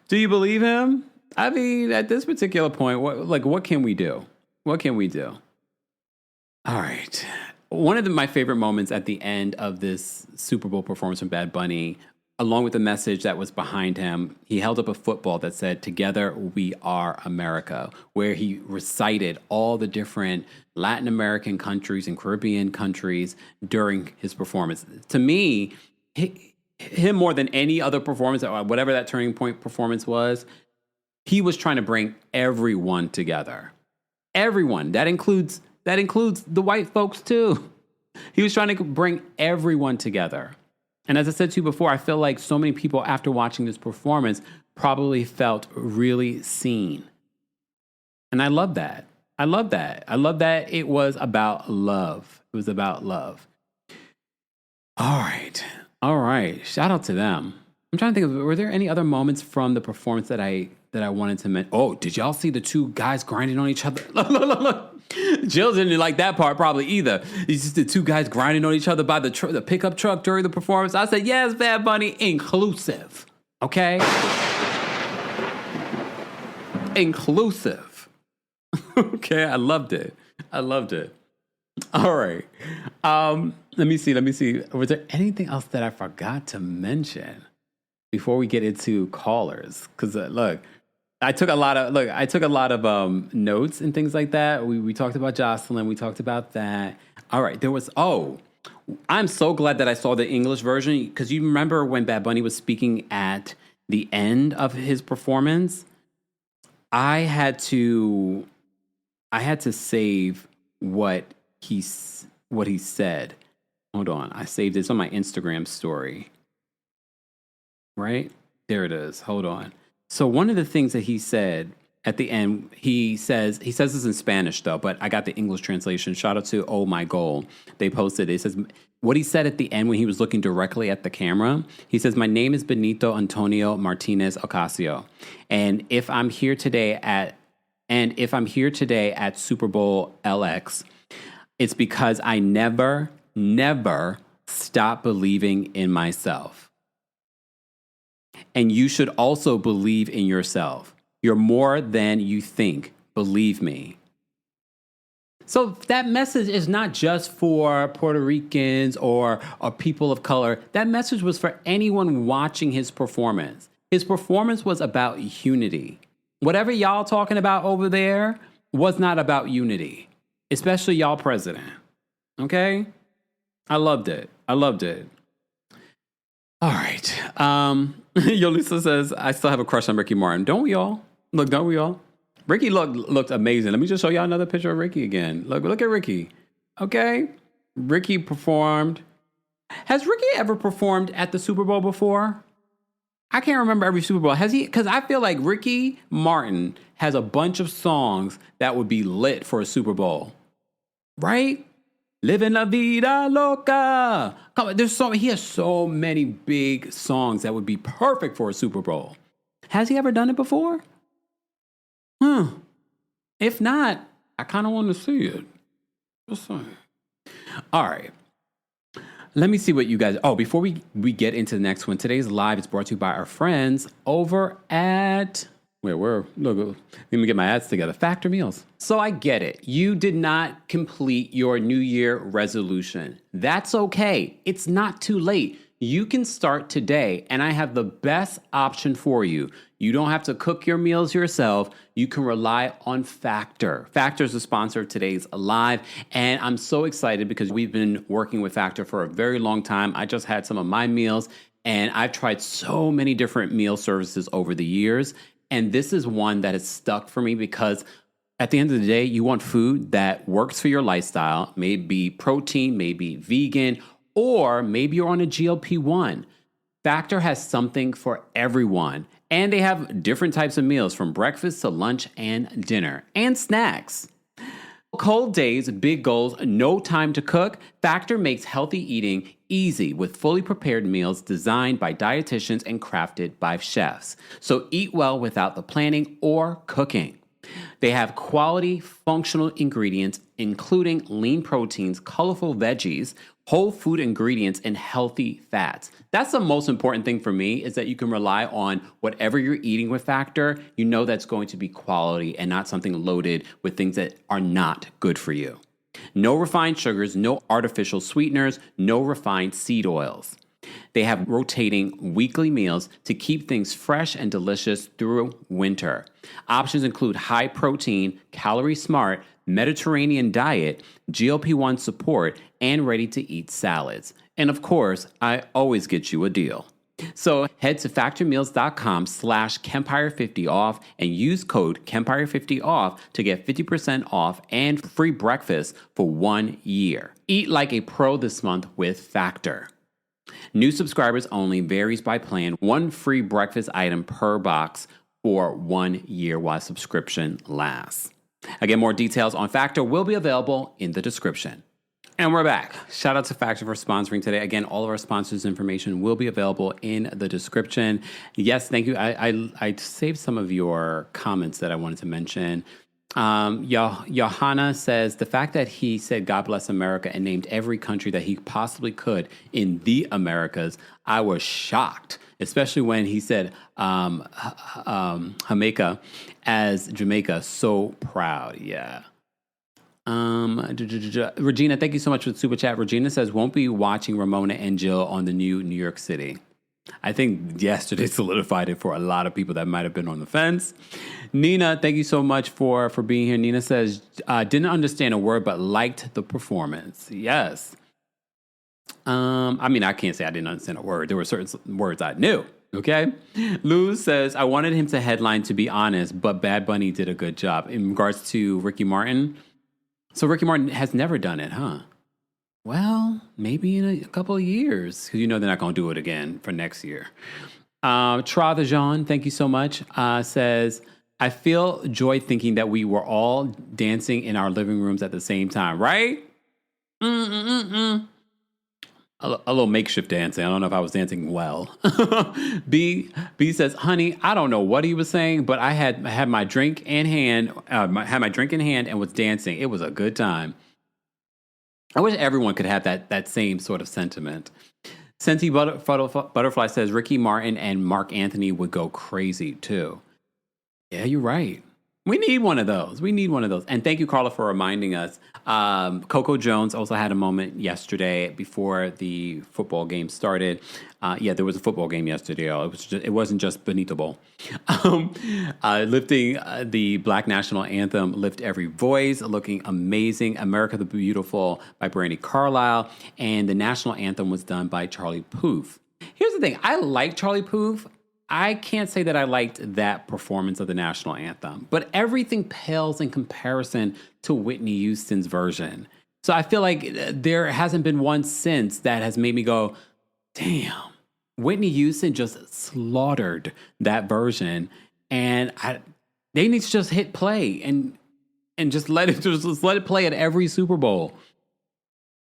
Do you believe him? I mean, at this particular point, what can we do? What can we do? All right. One of my favorite moments at the end of this Super Bowl performance from Bad Bunny, along with the message that was behind him, he held up a football that said, "Together we are America," where he recited all the different Latin American countries and Caribbean countries during his performance. To me, him more than any other performance, whatever that turning point performance was, he was trying to bring everyone together. Everyone. That includes the white folks too. He was trying to bring everyone together. And as I said to you before, I feel like so many people after watching this performance probably felt really seen. And I love that. I love that. I love that it was about love. It was about love. All right. Shout out to them. I'm trying to think of, were there any other moments from the performance that I wanted to mention? Oh, did y'all see the two guys grinding on each other? Look. Jill didn't like that part probably either. It's just the two guys grinding on each other by the pickup truck during the performance. I said, yes, Bad Bunny, inclusive. Okay? Inclusive. Okay, I loved it. All right. Let me see. Was there anything else that I forgot to mention before we get into callers? Because look, I took a lot of notes and things like that. We talked about Jocelyn. We talked about that. All right. I'm so glad that I saw the English version, because you remember when Bad Bunny was speaking at the end of his performance, I had to save what he said. Hold on. I saved this on my Instagram story. Right? There it is. Hold on. So one of the things that he said at the end, he says this in Spanish though, but I got the English translation. Shout out to Oh My Goal. They posted it. It says what he said at the end when he was looking directly at the camera. He says, "My name is Benito Antonio Martinez Ocasio, and if I'm here today at Super Bowl LX, it's because I never stop believing in myself. And you should also believe in yourself. You're more than you think. Believe me." So that message is not just for Puerto Ricans or people of color. That message was for anyone watching his performance. His performance was about unity. Whatever y'all talking about over there was not about unity, especially y'all president. Okay? I loved it. All right. Yolisa says, "I still have a crush on Ricky Martin." Don't we all? Look, don't we all? Ricky looked amazing. Let me just show y'all another picture of Ricky again. Look at Ricky. Okay? Ricky performed. Has Ricky ever performed at the Super Bowl before? I can't remember every Super Bowl. Has he? Because I feel like Ricky Martin has a bunch of songs that would be lit for a Super Bowl. Right? Living la vida loca. Come on, he has so many big songs that would be perfect for a Super Bowl. Has he ever done it before? If not, I kind of want to see it. Just saying. All right. Let me see what you guys... Oh, before we get into the next one, today's live is brought to you by our friends over at... Look, let me get my ads together. Factor Meals. So I get it. You did not complete your New Year resolution. That's okay. It's not too late. You can start today, and I have the best option for you. You don't have to cook your meals yourself. You can rely on Factor. Factor is the sponsor of today's live, and I'm so excited because we've been working with Factor for a very long time. I just had some of my meals, and I've tried so many different meal services over the years. And this is one that has stuck for me because at the end of the day, you want food that works for your lifestyle, maybe protein, maybe vegan, or maybe you're on a GLP-1. Factor has something for everyone. And they have different types of meals from breakfast to lunch and dinner and snacks. Cold days, big goals, no time to cook. Factor makes healthy eating easy with fully prepared meals designed by dietitians and crafted by chefs. So eat well without the planning or cooking. They have quality, functional ingredients, including lean proteins, colorful veggies, whole food ingredients, and healthy fats. That's the most important thing for me, is that you can rely on whatever you're eating with Factor. You know that's going to be quality and not something loaded with things that are not good for you. No refined sugars, no artificial sweeteners, no refined seed oils. They have rotating weekly meals to keep things fresh and delicious through winter. Options include high protein, calorie smart, Mediterranean diet, GLP-1 support, and ready-to-eat salads. And of course, I always get you a deal. So head to factormeals.com/Kempire50 off and use code Kempire50 off to get 50% off and free breakfast for 1 year. Eat like a pro this month with Factor. New subscribers only, varies by plan. 1 free breakfast item per box for 1 year while subscription lasts. Again, more details on Factor will be available in the description. And we're back. Shout out to Factor for sponsoring today. Again, all of our sponsors' information will be available in the description. Yes, thank you. I saved some of your comments that I wanted to mention. Johanna says, the fact that he said God bless America and named every country that he possibly could in the Americas, I was shocked, especially when he said Jamaica as Jamaica. So proud. Yeah. Regina, thank you so much for the super chat. Regina says, won't be watching Ramona and Jill on the new New York City. I think yesterday solidified it for a lot of people that might have been on the fence. Nina, thank you so much for being here. Nina says, didn't understand a word, but liked the performance. Yes. I mean, I can't say I didn't understand a word. There were certain words I knew. Okay. Luz says, I wanted him to headline, to be honest, but Bad Bunny did a good job. In regards to Ricky Martin. So Ricky Martin has never done it, huh? Well, maybe in a couple of years, because they're not going to do it again for next year. Tra the Jean, thank you so much, says, I feel joy thinking that we were all dancing in our living rooms at the same time, right? A little makeshift dancing. I don't know if I was dancing well. B says, honey, I don't know what he was saying, but I had my drink in hand, and was dancing. It was a good time. I wish everyone could have that same sort of sentiment. Senti Butterfly says Ricky Martin and Mark Anthony would go crazy too. Yeah, you're right. We need one of those. And thank you, Carla, for reminding us. Coco Jones also had a moment yesterday before the football game started. Yeah, there was a football game yesterday. It wasn't just BENITO Bowl. Lifting the Black National Anthem, Lift Every Voice, looking amazing. America the Beautiful by Brandy Carlisle. And the national anthem was done by Charlie Puth. Here's the thing. I like Charlie Puth. I can't say that I liked that performance of the national anthem, but everything pales in comparison to Whitney Houston's version. So I feel like there hasn't been one since that has made me go, damn, Whitney Houston just slaughtered that version. And they need to just hit play and just let it play at every Super Bowl.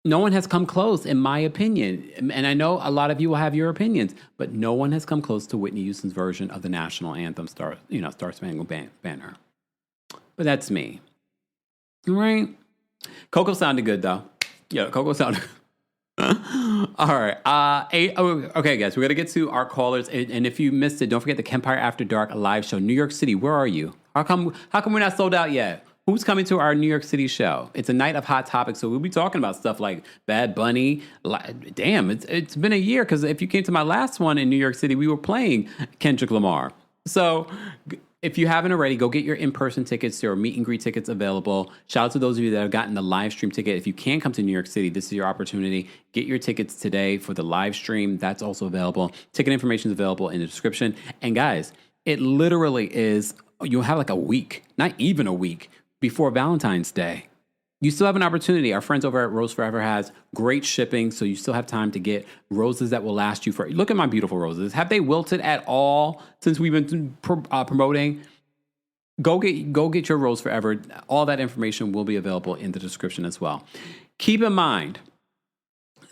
No one has come close, in my opinion. And I know a lot of you will have your opinions, but no one has come close to Whitney Houston's version of the national anthem, Star Spangled Banner. But that's me. Right? Coco sounded good, though. Yeah, Coco sounded good. All right. Okay, guys, we're going to get to our callers. And if you missed it, don't forget the Kempire After Dark live show. New York City, where are you? How come we're not sold out yet? Who's coming to our New York City show? It's a night of hot topics, so we'll be talking about stuff like Bad Bunny. Damn, it's been a year, because if you came to my last one in New York City, we were playing Kendrick Lamar. So if you haven't already, go get your in-person tickets. There are meet and greet tickets available. Shout out to those of you that have gotten the live stream ticket. If you can't come to New York City, this is your opportunity. Get your tickets today for the live stream. That's also available. Ticket information is available in the description. And guys, it literally is, you'll have like a week, not even a week, before Valentine's Day. You still have an opportunity. Our friends over at Rose Forever has great shipping, so you still have time to get roses that will last you for... Look at my beautiful roses. Have they wilted at all since we've been promoting? Go get your Rose Forever. All that information will be available in the description as well. Keep in mind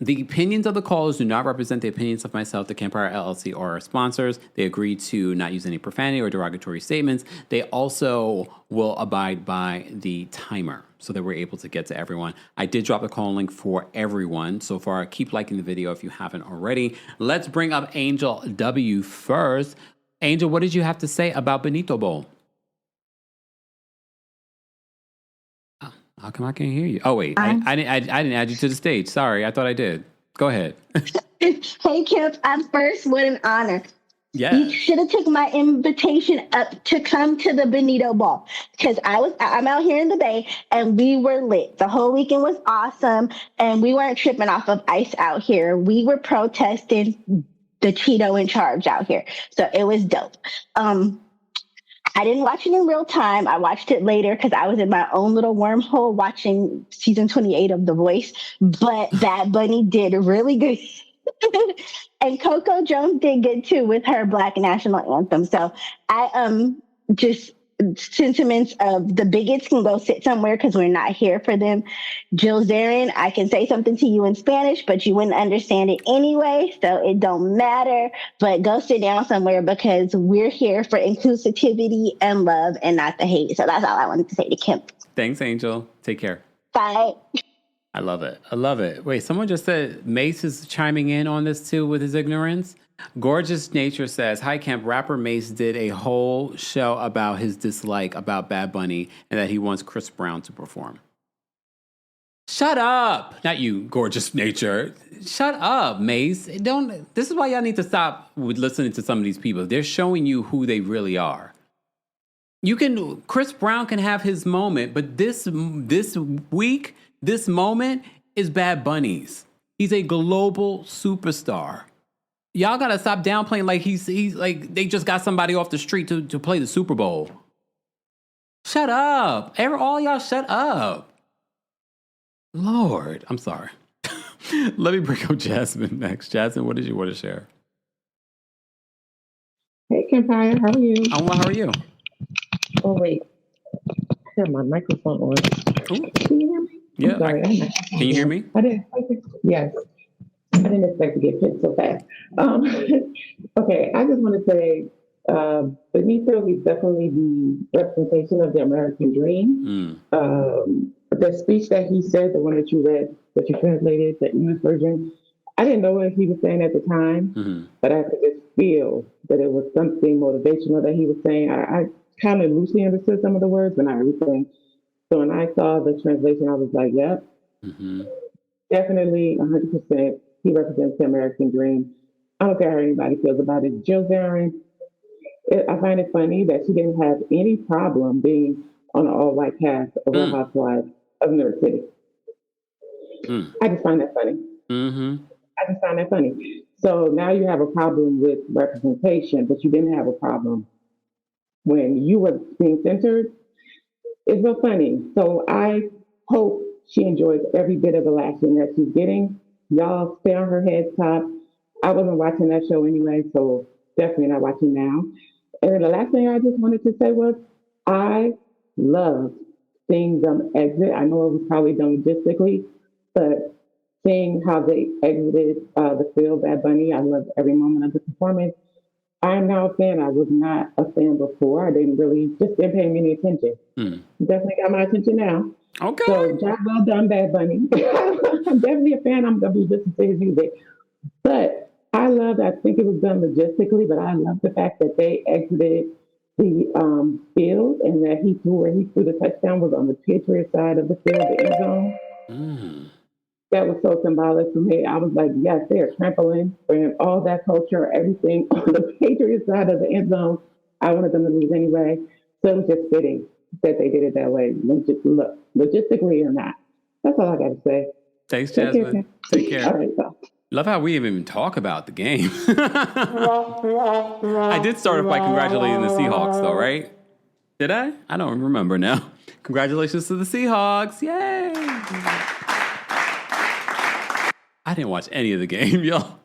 The opinions of the callers do not represent the opinions of myself, the Kempire LLC, or our sponsors. They agree to not use any profanity or derogatory statements. They also will abide by the timer so that we're able to get to everyone. I did drop the call link for everyone so far. Keep liking the video if you haven't already. Let's bring up Angel W first. Angel, what did you have to say about Benito Bowl? How come I can't hear you? Oh, wait. I didn't add you to the stage. Sorry. I thought I did. Go ahead. Hey, Kemp. First, what an honor. Yeah. You should have took my invitation up to come to the Benito Ball because I'm out here in the Bay and we were lit. The whole weekend was awesome and we weren't tripping off of ice out here. We were protesting the Cheeto in charge out here. So it was dope. I didn't watch it in real time. I watched it later because I was in my own little wormhole watching season 28 of The Voice. But Bad Bunny did really good. And Coco Jones did good too with her Black National Anthem. So I just sentiments of the bigots can go sit somewhere because we're not here for them. Jill Zarin, I can say something to you in Spanish, but you wouldn't understand it anyway, so it don't matter. But go sit down somewhere because we're here for inclusivity and love and not the hate. So that's all I wanted to say to Kim. Thanks, Angel. Take care. Bye. I love it. I love it. Wait, someone just said Mace is chiming in on this too with his ignorance. Gorgeous Nature says, hi, Kemp. Rapper Mace did a whole show about his dislike about Bad Bunny and that he wants Chris Brown to perform. Shut up. Not you, Gorgeous Nature. Shut up, Mace. This is why y'all need to stop with listening to some of these people. They're showing you who they really are. Chris Brown can have his moment, but this week, this moment is Bad Bunny's. He's a global superstar. Y'all gotta stop downplaying like he's like they just got somebody off the street to play the Super Bowl. Shut up. All y'all shut up. Lord, I'm sorry. Let me bring up Jasmine next. Jasmine, what did you want to share? Hey, Kempire, how are you? I'm well, how are you? Oh, wait. I have my microphone on. Ooh. Can you hear me? Yeah. Sorry, Can you hear me? Yes. I didn't expect to get picked so fast. Okay, I just want to say, Benito is definitely the representation of the American dream. The speech that he said, the one that you read, that you translated, the English version, I didn't know what he was saying at the time, but I could just feel that it was something motivational that he was saying. I kind of loosely understood some of the words, but not everything. So when I saw the translation, I was like, yep, definitely 100%. He represents the American dream. I don't care how anybody feels about it. Jill Zarin, I find it funny that she didn't have any problem being on an all-white cast of Real Housewives of New York City. I just find that funny. I just find that funny. So now you have a problem with representation, but you didn't have a problem when you were being censored. It's real funny. So I hope she enjoys every bit of the lashing that she's getting. Y'all stay on her head top. I wasn't watching that show anyway, so definitely not watching now. And then the last thing I just wanted to say was I loved seeing them exit. I know it was probably done logistically, but seeing how they exited the field, Bad Bunny, I loved every moment of the performance. I am now a fan. I was not a fan before. I didn't pay him any attention. Definitely got my attention now. Okay. So job well done, Bad Bunny. I'm definitely a fan. I'm going to be listening to his music. But I think it was done logistically, but I love the fact that they exited the field and that where he threw the touchdown was on the Patriot side of the field, the end zone. That was so symbolic for me. I was like, yes, they are trampling, bringing all that culture, everything on the Patriot side of the end zone. I wanted them to lose anyway. So it was just fitting that they did it that way. Logistically or not. That's all I got to say. Thanks, Jasmine. Take care. All right, bye. Love how we even talk about the game. I did start off by congratulating the Seahawks, though, right? Did I? I don't remember now. Congratulations to the Seahawks. Yay! I didn't watch any of the game, y'all.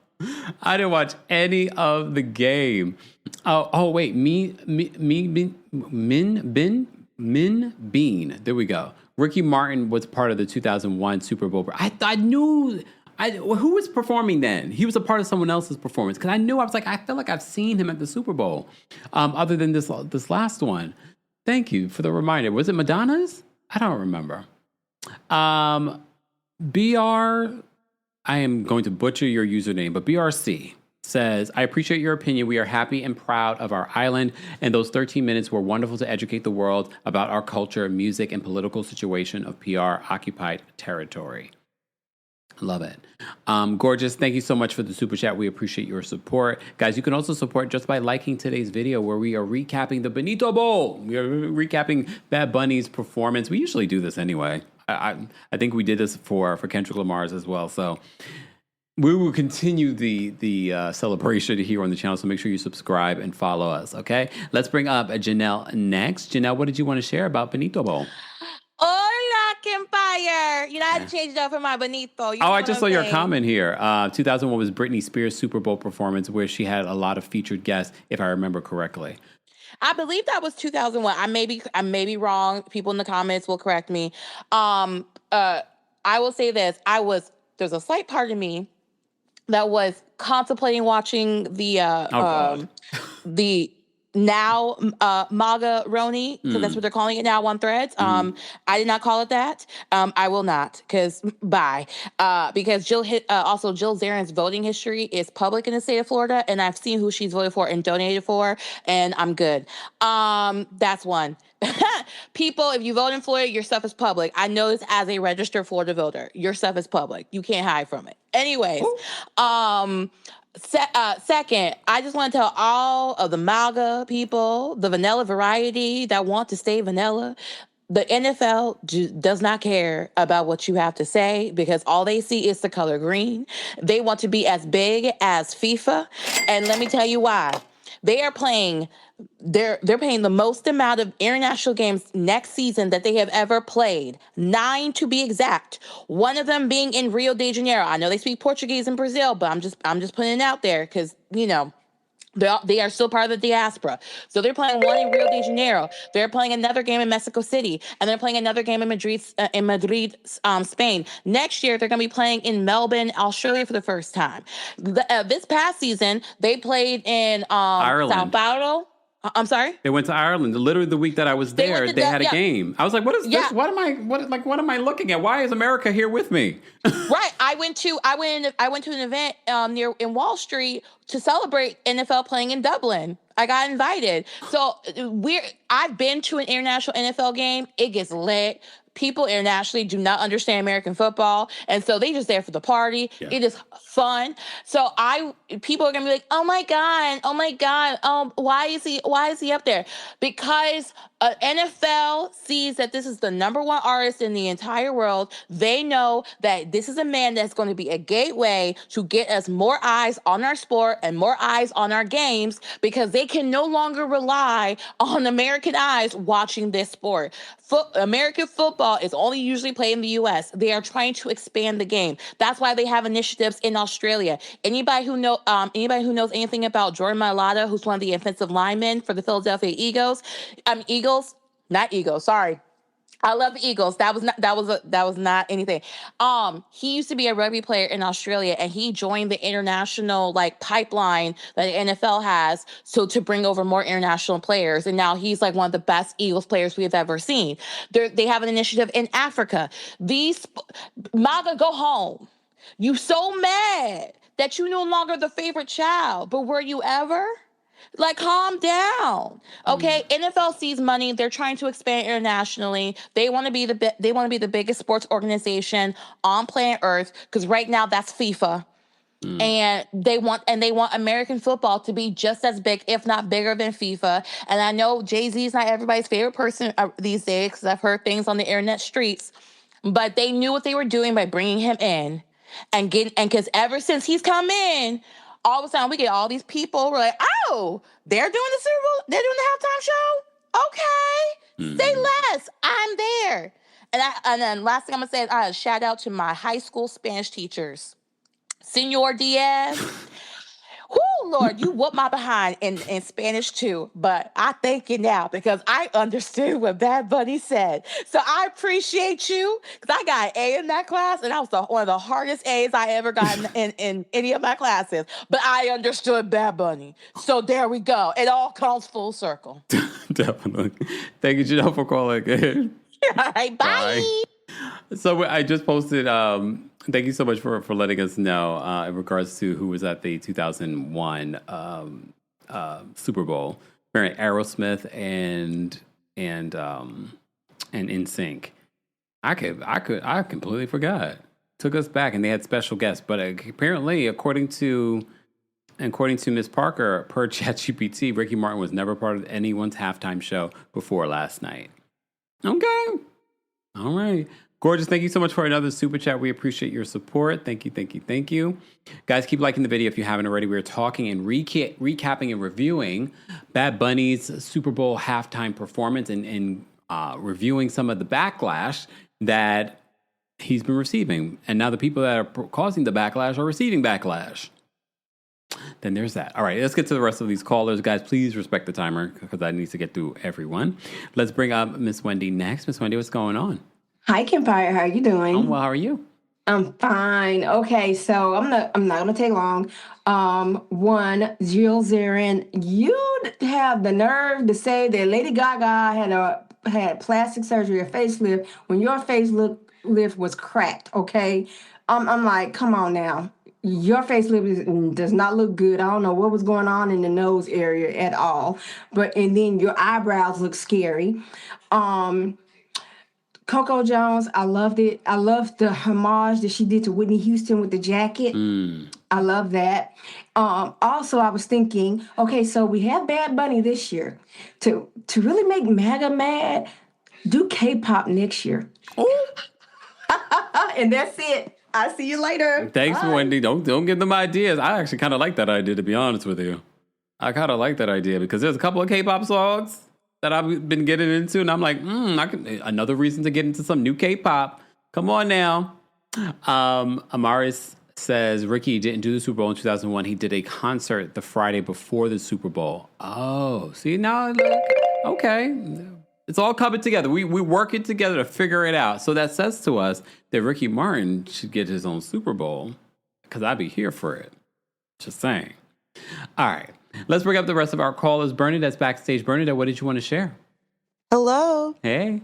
I didn't watch any of the game. Oh wait, Min Bean. There we go. Ricky Martin was part of the 2001 Super Bowl. I knew Who was performing then? He was a part of someone else's performance because I feel like I've seen him at the Super Bowl, other than this last one. Thank you for the reminder. Was it Madonna's? I don't remember. BR, I am going to butcher your username, but BRC says, I appreciate your opinion. We are happy and proud of our island, and those 13 minutes were wonderful to educate the world about our culture, music, and political situation of PR occupied territory. Love it. Gorgeous. Thank you so much for the super chat. We appreciate your support. Guys, you can also support just by liking today's video where we are recapping the BENITO Bowl. We are recapping Bad Bunny's performance. We usually do this anyway. I think we did this for Kendrick Lamar's as well. So we will continue the celebration here on the channel. So make sure you subscribe and follow us, okay? Let's bring up Janelle next. Janelle, what did you want to share about BENITO Bowl? Hola, Kempire. You know, I had to change it up for my Benito. I just saw your comment here. 2001 was Britney Spears' Super Bowl performance where she had a lot of featured guests, if I remember correctly. I believe that was 2001. I may be wrong. People in the comments will correct me. I will say this. There's a slight part of me that was contemplating watching the now MAGA Roni, because that's what they're calling it now on Threads. I did not call it that. I will not, because Jill Zarin's voting history is public in the state of Florida, and I've seen who she's voted for and donated for, and I'm good. That's one. People, if you vote in Florida, your stuff is public. I know this as a registered Florida voter. Your stuff is public. You can't hide from it. Anyways, second, I just want to tell all of the MAGA people, the vanilla variety that want to stay vanilla, the NFL does not care about what you have to say because all they see is the color green. They want to be as big as FIFA. And let me tell you why. They are playing, they're playing the most amount of international games next season that they have ever played. 9 to be exact. One of them being in Rio de Janeiro. I know they speak Portuguese in Brazil, but I'm just putting it out there because, you know, they are still part of the diaspora. So they're playing one in Rio de Janeiro. They're playing another game in Mexico City, and they're playing another game in Madrid, Spain. Next year, they're going to be playing in Melbourne, Australia for the first time. This past season, they played in Ireland. Sao Paulo. I'm sorry? They went to Ireland. Literally the week that I was there, they had a game. I was like, what is this? What am I looking at? Why is America here with me? Right. I went to an event near in Wall Street to celebrate NFL playing in Dublin. I got invited. So I've been to an international NFL game. It gets lit. People internationally do not understand American football, and so they just there for the party. Yeah. It is fun. So people are gonna be like, oh my god, why is he up there? Because NFL sees that this is the #1 artist in the entire world. They know that this is a man that's going to be a gateway to get us more eyes on our sport and more eyes on our games, because they can no longer rely on American eyes watching this sport. American football is only usually played in the U.S. They are trying to expand the game. That's why they have initiatives in Australia. Anybody who knows anything about Jordan Mailata, who's one of the offensive linemen for the Philadelphia Eagles, sorry. I love the Eagles. That was not anything. He used to be a rugby player in Australia, and he joined the international pipeline that the NFL has, so to bring over more international players. And now he's one of the best Eagles players we have ever seen. They have an initiative in Africa. MAGA, go home. You so mad that you no longer the favorite child, but were you ever? Calm down. Okay, NFL sees money. They're trying to expand internationally. They want to be the biggest sports organization on planet Earth, because right now that's FIFA. And they want American football to be just as big, if not bigger, than FIFA. And I know Jay-Z is not everybody's favorite person these days, because I've heard things on the internet streets, but they knew what they were doing by bringing him in and because ever since he's come in, all of a sudden we get all these people. We're like, oh, they're doing the Super Bowl. They're doing the halftime show. Okay, say less. I'm there. And then last thing I'm gonna say is a shout out to my high school Spanish teachers, Senor Diaz. Whoo, Lord, you whooped my behind in Spanish too, but I thank you now because I understood what Bad Bunny said. So I appreciate you because I got an A in that class, and that was one of the hardest A's I ever got in any of my classes. But I understood Bad Bunny. So there we go. It all comes full circle. Definitely. Thank you, Janelle, for calling in. All right, bye. So I just posted, thank you so much for letting us know in regards to who was at the 2001 Super Bowl. Apparently Aerosmith and NSYNC. I completely forgot. Took us back, and they had special guests. But apparently, according to Ms. Parker, per ChatGPT, Ricky Martin was never part of anyone's halftime show before last night. Okay. All right. Gorgeous. Thank you so much for another super chat. We appreciate your support. Thank you, thank you, thank you. Guys, keep liking the video if you haven't already. We're talking and recapping and reviewing Bad Bunny's Super Bowl halftime performance and reviewing some of the backlash that he's been receiving. And now the people that are causing the backlash are receiving backlash. Then there's that. All right, let's get to the rest of these callers. Guys, please respect the timer because I need to get through everyone. Let's bring up Miss Wendy next. Miss Wendy, what's going on? Hi, Kempire. How are you doing? I'm well. How are you? I'm fine. Okay, so I'm not gonna take long. One, Jill Zarin, you have the nerve to say that Lady Gaga had plastic surgery, a facelift, when your facelift was cracked. Okay, I'm like, come on now. Your facelift does not look good. I don't know what was going on in the nose area at all. And then your eyebrows look scary. Coco Jones, I loved it. I loved the homage that she did to Whitney Houston with the jacket. I love that. Also, I was thinking, okay, so we have Bad Bunny this year. To really make MAGA mad, do K-pop next year. And that's it. I'll see you later. Thanks, Bye. Wendy. Don't give them ideas. I actually kind of like that idea, to be honest with you. I kind of like that idea because there's a couple of K-pop songs that I've been getting into, and I'm like, another reason to get into some new K-pop. Come on now. Amaris says Ricky didn't do the Super Bowl in 2001. He did a concert the Friday before the Super Bowl. Oh, see now, look, okay. It's all coming together. We work it together to figure it out. So that says to us that Ricky Martin should get his own Super Bowl because I'd be here for it. Just saying. All right. Let's bring up the rest of our callers. Bernadette's backstage. Bernadette, what did you want to share? Hello. Hey.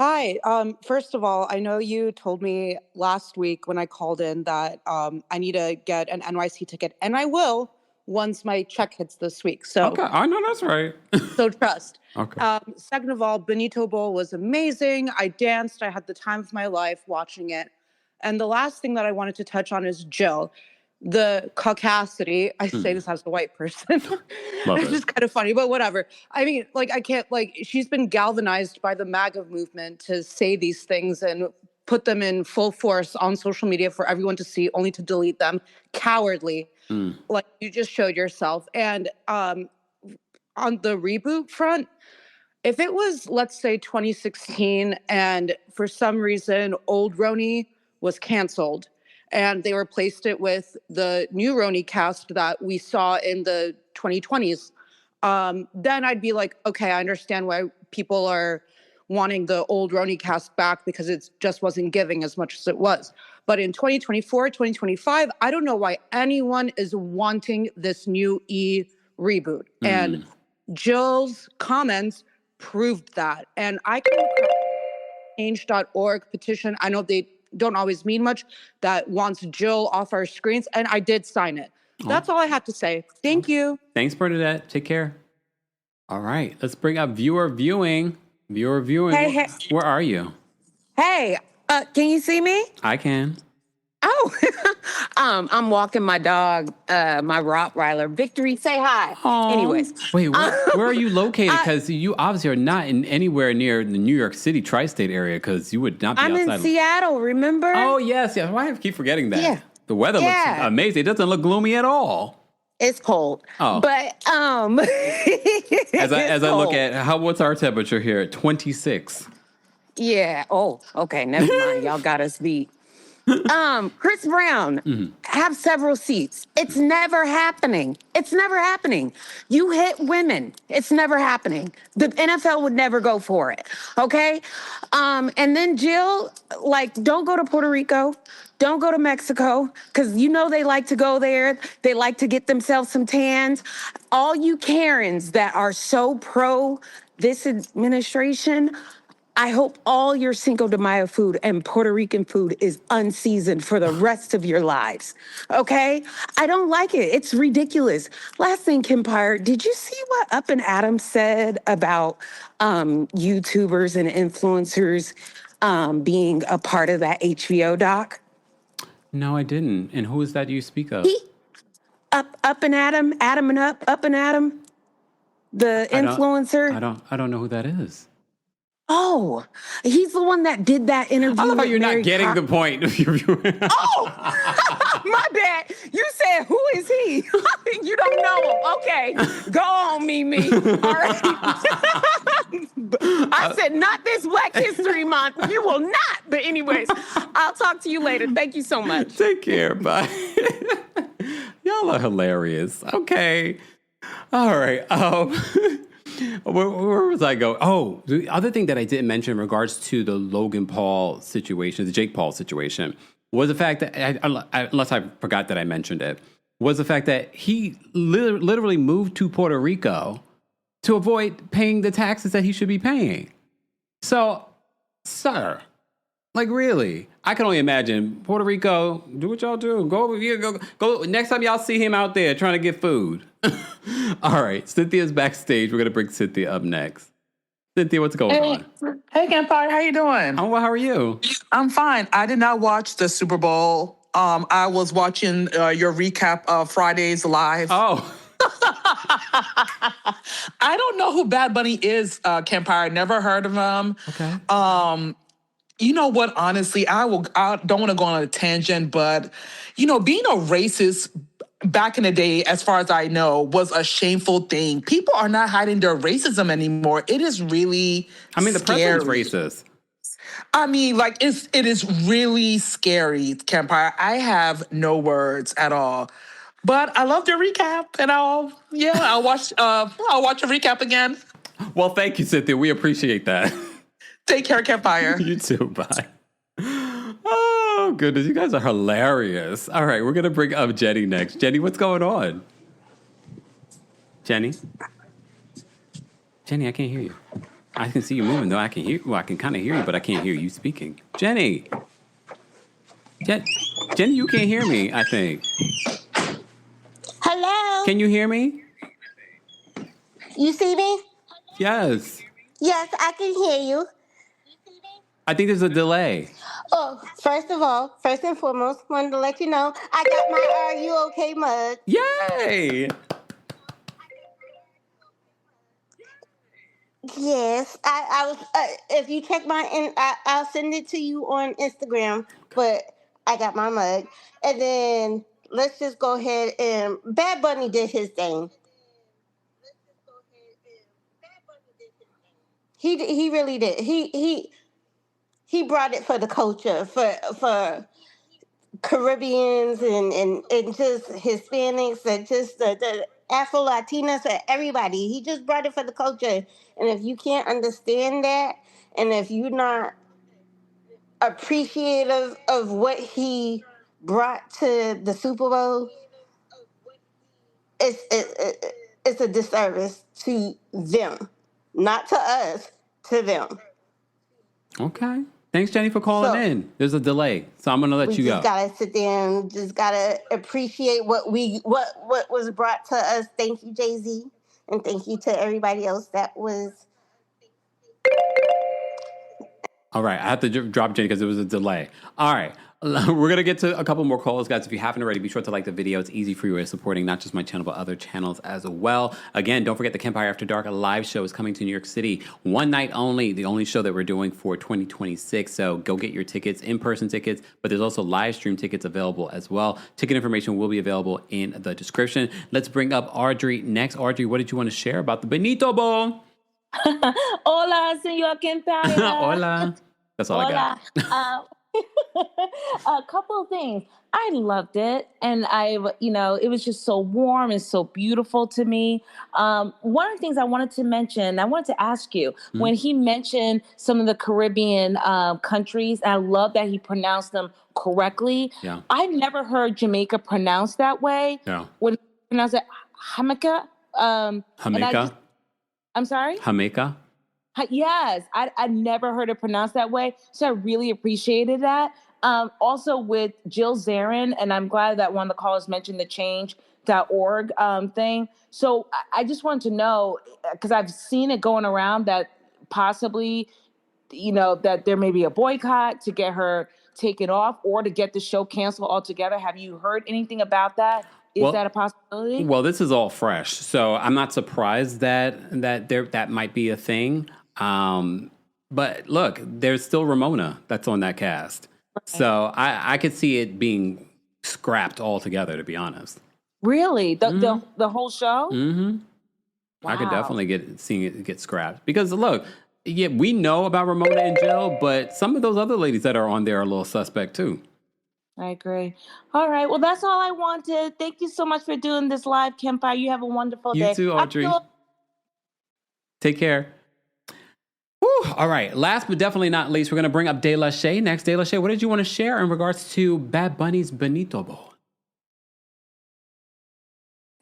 Hi. First of all, I know you told me last week when I called in that I need to get an NYC ticket, and I will once my check hits this week. So okay, I know that's right. So trust. Okay. Second of all, Benito Bowl was amazing. I danced. I had the time of my life watching it. And the last thing that I wanted to touch on is Jill. The caucasity. I say this as a white person. It's just kind of funny, but whatever. I mean, I can't, she's been galvanized by the MAGA movement to say these things and put them in full force on social media for everyone to see, only to delete them. Cowardly. Like you just showed yourself. And on the reboot front, if it was, let's say, 2016, and for some reason, old Roni was canceled, and they replaced it with the new Roni cast that we saw in the 2020s, then I'd be like, okay, I understand why people are wanting the old Roni cast back because it just wasn't giving as much as it was. But in 2024, 2025, I don't know why anyone is wanting this new E reboot. And Jill's comments proved that. And I came across change.org petition. I know they don't always mean much, that wants Jill off our screens, and I did sign it. That's all I have to say. Thank you. Thanks, Bernadette. Take care. All right, let's bring up viewer viewing. Hey. Where are you? Hey, can you see me? I can. Oh, I'm walking my dog, my Rottweiler. Victory, say hi. Aww. Anyways. Wait, where are you located? Because you obviously are not in anywhere near the New York City tri-state area because you would not be I'm outside. in Seattle, remember? Oh, yes. Why do I keep forgetting that? Yeah. The weather looks amazing. It doesn't look gloomy at all. It's cold. Oh. But, as I look at, what's our temperature here at 26? Yeah. Oh, okay. Never mind. Y'all got us beat. Chris Brown, have several seats. It's never happening. It's never happening. You hit women. It's never happening. The NFL would never go for it. Okay. And then Jill, like, don't go to Puerto Rico. Don't go to Mexico, because you know they like to go there. They like to get themselves some tans. All you Karens that are so pro this administration, I hope all your Cinco de Mayo food and Puerto Rican food is unseasoned for the rest of your lives. Okay? I don't like it. It's ridiculous. Last thing, Kempire, did you see what Up and Adam said about YouTubers and influencers being a part of that HBO doc? No, I didn't. And who is that you speak of? Up and Adam and Up and Adam, the influencer. I don't know who that is. Oh, he's the one that did that interview. I love how you're Mary not getting the point. Oh, my bad. You said, who is he? You don't know him. Okay, go on, Mimi. All right. I said, not this Black History Month. You will not. But anyways, I'll talk to you later. Thank you so much. Take care. Bye. Y'all are hilarious. Okay. All right. Where was I going? Oh, the other thing that I didn't mention in regards to the Logan Paul situation, the Jake Paul situation, was the fact that, unless I forgot that I mentioned it, was the fact that he literally moved to Puerto Rico to avoid paying the taxes that he should be paying. So, sir, like really, I can only imagine Puerto Rico, do what y'all do. Go. Next time y'all see him out there trying to get food. All right, Cynthia's backstage. We're going to bring Cynthia up next. Cynthia, what's going on? Hey, Kempire, how you doing? Oh, well, how are you? I'm fine. I did not watch the Super Bowl. I was watching your recap of Friday's Live. Oh. I don't know who Bad Bunny is, Kempire. Never heard of him. Okay. You know what? Honestly, I don't want to go on a tangent, but being a racist back in the day, as far as I know, was a shameful thing. People are not hiding their racism anymore. It is really the scary. president's racist. It is really scary, Kempire. I have no words at all. But I love your recap, and I'll watch a recap again. Well, thank you, Cynthia. We appreciate that. Take care, Kempire. You too. Bye. Oh, goodness. You guys are hilarious. All right, we're going to bring up Jenny next. Jenny, what's going on? Jenny? Jenny, I can't hear you. I can see you moving, though. I can kind of hear you, but I can't hear you speaking. Jenny! Jenny, you can't hear me, I think. Hello? Can you hear me? You see me? Yes. Yes, I can hear you. I think there's a delay. Oh, first and foremost, wanted to let you know I got my Are You Okay mug. Yay! Yes, I was. If you check I'll send it to you on Instagram. But I got my mug, and then let's just go ahead and Bad Bunny did his thing. He really did. He brought it for the culture, for Caribbeans and just Hispanics and just the Afro-Latinas and everybody. He just brought it for the culture. And if you can't understand that, and if you're not appreciative of what he brought to the Super Bowl, it's a disservice to them. Not to us, to them. Okay. Thanks, Jenny, for calling in. There's a delay, so I'm gonna let you go. We just gotta sit there and just gotta appreciate what was brought to us. Thank you, Jay-Z, and thank you to everybody else that was. All right, I have to drop Jenny because there was a delay. All right, we're going to get to a couple more calls, guys. If you haven't already, be sure to like the video. It's easy for you way of supporting not just my channel, but other channels as well. Again, don't forget the Kempire After Dark, a live show is coming to New York City. One night only, the only show that we're doing for 2026. So go get your tickets, in-person tickets, but there's also live stream tickets available as well. Ticket information will be available in the description. Let's bring up Audrey next. Audrey, what did you want to share about the Benito Bowl? Hola, señor Kempire. Hola. That's all I got. A couple of things. I loved it, and it was just so warm and so beautiful to me. One of the things I wanted to mention, I wanted to ask you, when he mentioned some of the Caribbean countries, and I love that he pronounced them correctly. Yeah. I never heard Jamaica pronounced that way. Yeah. When he pronounced it Jamaica. Jamaica. I'm sorry? Jamaica. Yes, I never heard it pronounced that way, so I really appreciated that. Also with Jill Zarin, and I'm glad that one of the callers mentioned the change.org thing. So I just wanted to know, because I've seen it going around that possibly, that there may be a boycott to get her taken off or to get the show canceled altogether. Have you heard anything about that? Is that a possibility? Well, this is all fresh, so I'm not surprised that might be a thing. But look, there's still Ramona that's on that cast. Right. So I could see it being scrapped altogether, to be honest. Really? The whole show? Mm-hmm. Wow. I could definitely seeing it get scrapped. Because look, yeah, we know about Ramona and Jill, but some of those other ladies that are on there are a little suspect too. I agree. All right. Well, that's all I wanted. Thank you so much for doing this live, Kempire. You have a wonderful day. You too, Audrey. Take care. Whew. All right. Last but definitely not least, we're going to bring up De La Shay next. De La Shay, what did you want to share in regards to Bad Bunny's Benito Bowl?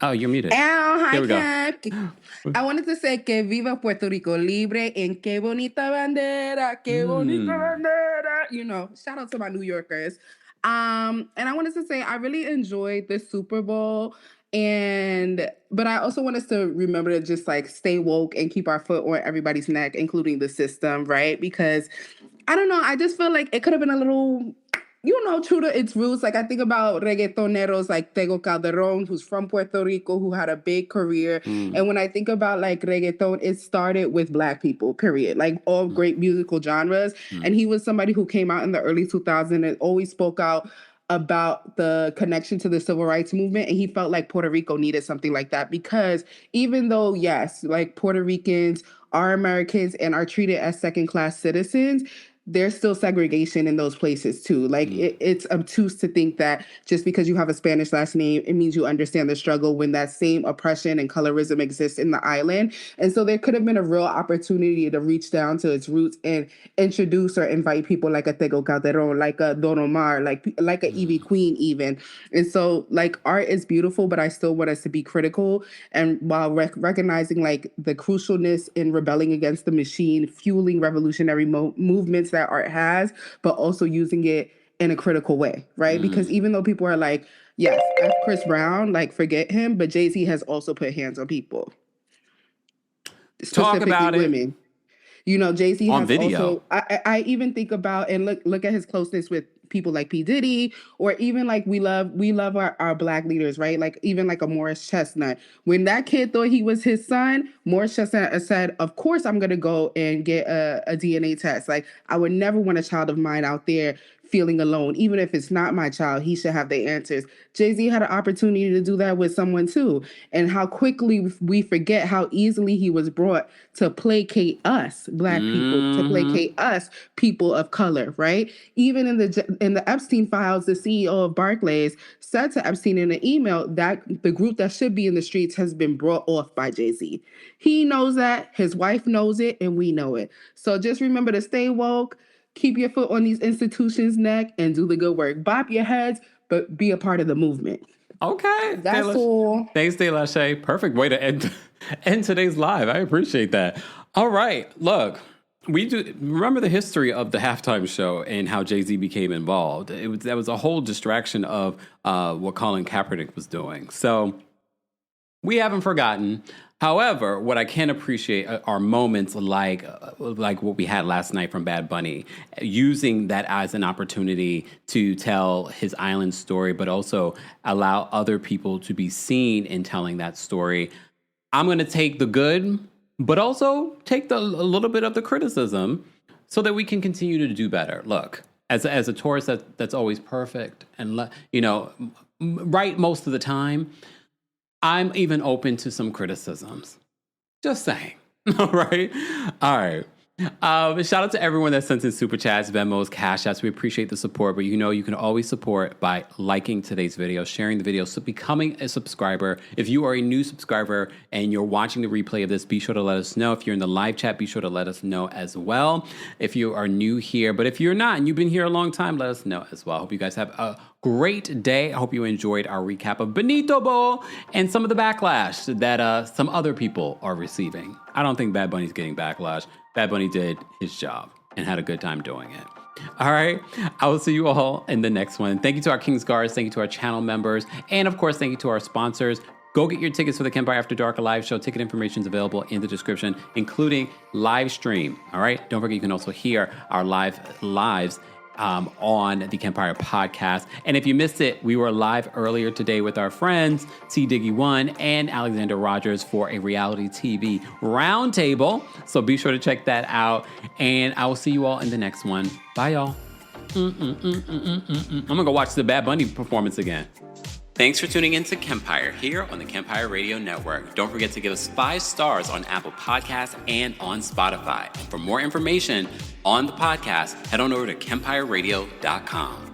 Oh, you're muted. Hi, Here we go. I wanted to say que viva Puerto Rico libre en que bonita bandera, que bonita bandera. Shout out to my New Yorkers. And I wanted to say I really enjoyed the Super Bowl. But I also want us to remember to just stay woke and keep our foot on everybody's neck, including the system, right? Because I don't know, I just feel like it could have been a little, true to its roots. I think about reggaetoneros like Tego Calderon, who's from Puerto Rico, who had a big career. And when I think about reggaeton, it started with Black people, period. All great musical genres. And he was somebody who came out in the early 2000s and always spoke out about the connection to the civil rights movement. And he felt like Puerto Rico needed something like that because even though, yes, Puerto Ricans are Americans and are treated as second-class citizens, there's still segregation in those places too. It's obtuse to think that just because you have a Spanish last name, it means you understand the struggle when that same oppression and colorism exists in the island. And so there could have been a real opportunity to reach down to its roots and introduce or invite people like a Tego Calderon, like a Don Omar, like a Evie Queen even. And so art is beautiful, but I still want us to be critical. And while recognizing the crucialness in rebelling against the machine, fueling revolutionary movements that art has, but also using it in a critical way, right? Because even though people are yes, F Chris Brown, forget him, but Jay-Z has also put hands on people. Talk about women. Jay-Z on has video. Also, I even think about and look at his closeness with people like P. Diddy, or even we love our Black leaders, right? Even a Morris Chestnut. When that kid thought he was his son, Morris Chestnut said, of course I'm going to go and get a DNA test. I would never want a child of mine out there feeling alone. Even if it's not my child, he should have the answers. Jay-Z had an opportunity to do that with someone too. And how quickly we forget how easily he was brought to placate us, Black people, to placate us, people of color, right? Even in the Epstein files, the CEO of Barclays said to Epstein in an email that the group that should be in the streets has been brought off by Jay-Z. He knows that, his wife knows it, and we know it. So just remember to stay woke, keep your foot on these institutions' neck, and do the good work. Bop your heads, but be a part of the movement. Okay. That's all. Thanks, De La Shay. Perfect way to end today's live. I appreciate that. All right. Look, we do remember the history of the halftime show and how Jay-Z became involved. That was a whole distraction of what Colin Kaepernick was doing. So we haven't forgotten. However, what I can appreciate are moments like what we had last night from Bad Bunny, using that as an opportunity to tell his island story, but also allow other people to be seen in telling that story. I'm going to take the good, but also take a little bit of the criticism so that we can continue to do better. Look, as a tourist that's always perfect and right most of the time, I'm even open to some criticisms. Just saying. All right. Shout out to everyone that sent in super chats, Venmos, Cash Apps. We appreciate the support, but you know you can always support by liking today's video, sharing the video, so becoming a subscriber. If you are a new subscriber and you're watching the replay of this, be sure to let us know. If you're in the live chat, be sure to let us know as well. If you are new here, but if you're not and you've been here a long time, let us know as well. I hope you guys have a great day. I hope you enjoyed our recap of Benito Bowl and some of the backlash that some other people are receiving. I don't think Bad Bunny's getting backlash. Bad Bunny did his job and had a good time doing it. All right. I will see you all in the next one. Thank you to our Kings Guards. Thank you to our channel members. And of course, thank you to our sponsors. Go get your tickets for the Kempire After Dark live show. Ticket information is available in the description, including live stream. All right. Don't forget, you can also hear our lives on the Kempire podcast. And if you missed it, we were live earlier today with our friends T. Diggy One and Alexander Rogers for a reality TV roundtable. So be sure to check that out. And I will see you all in the next one. Bye, y'all. I'm gonna go watch the Bad Bunny performance again. Thanks for tuning in to Kempire here on the Kempire Radio Network. Don't forget to give us 5 stars on Apple Podcasts and on Spotify. And for more information on the podcast, head on over to KempireRadio.com.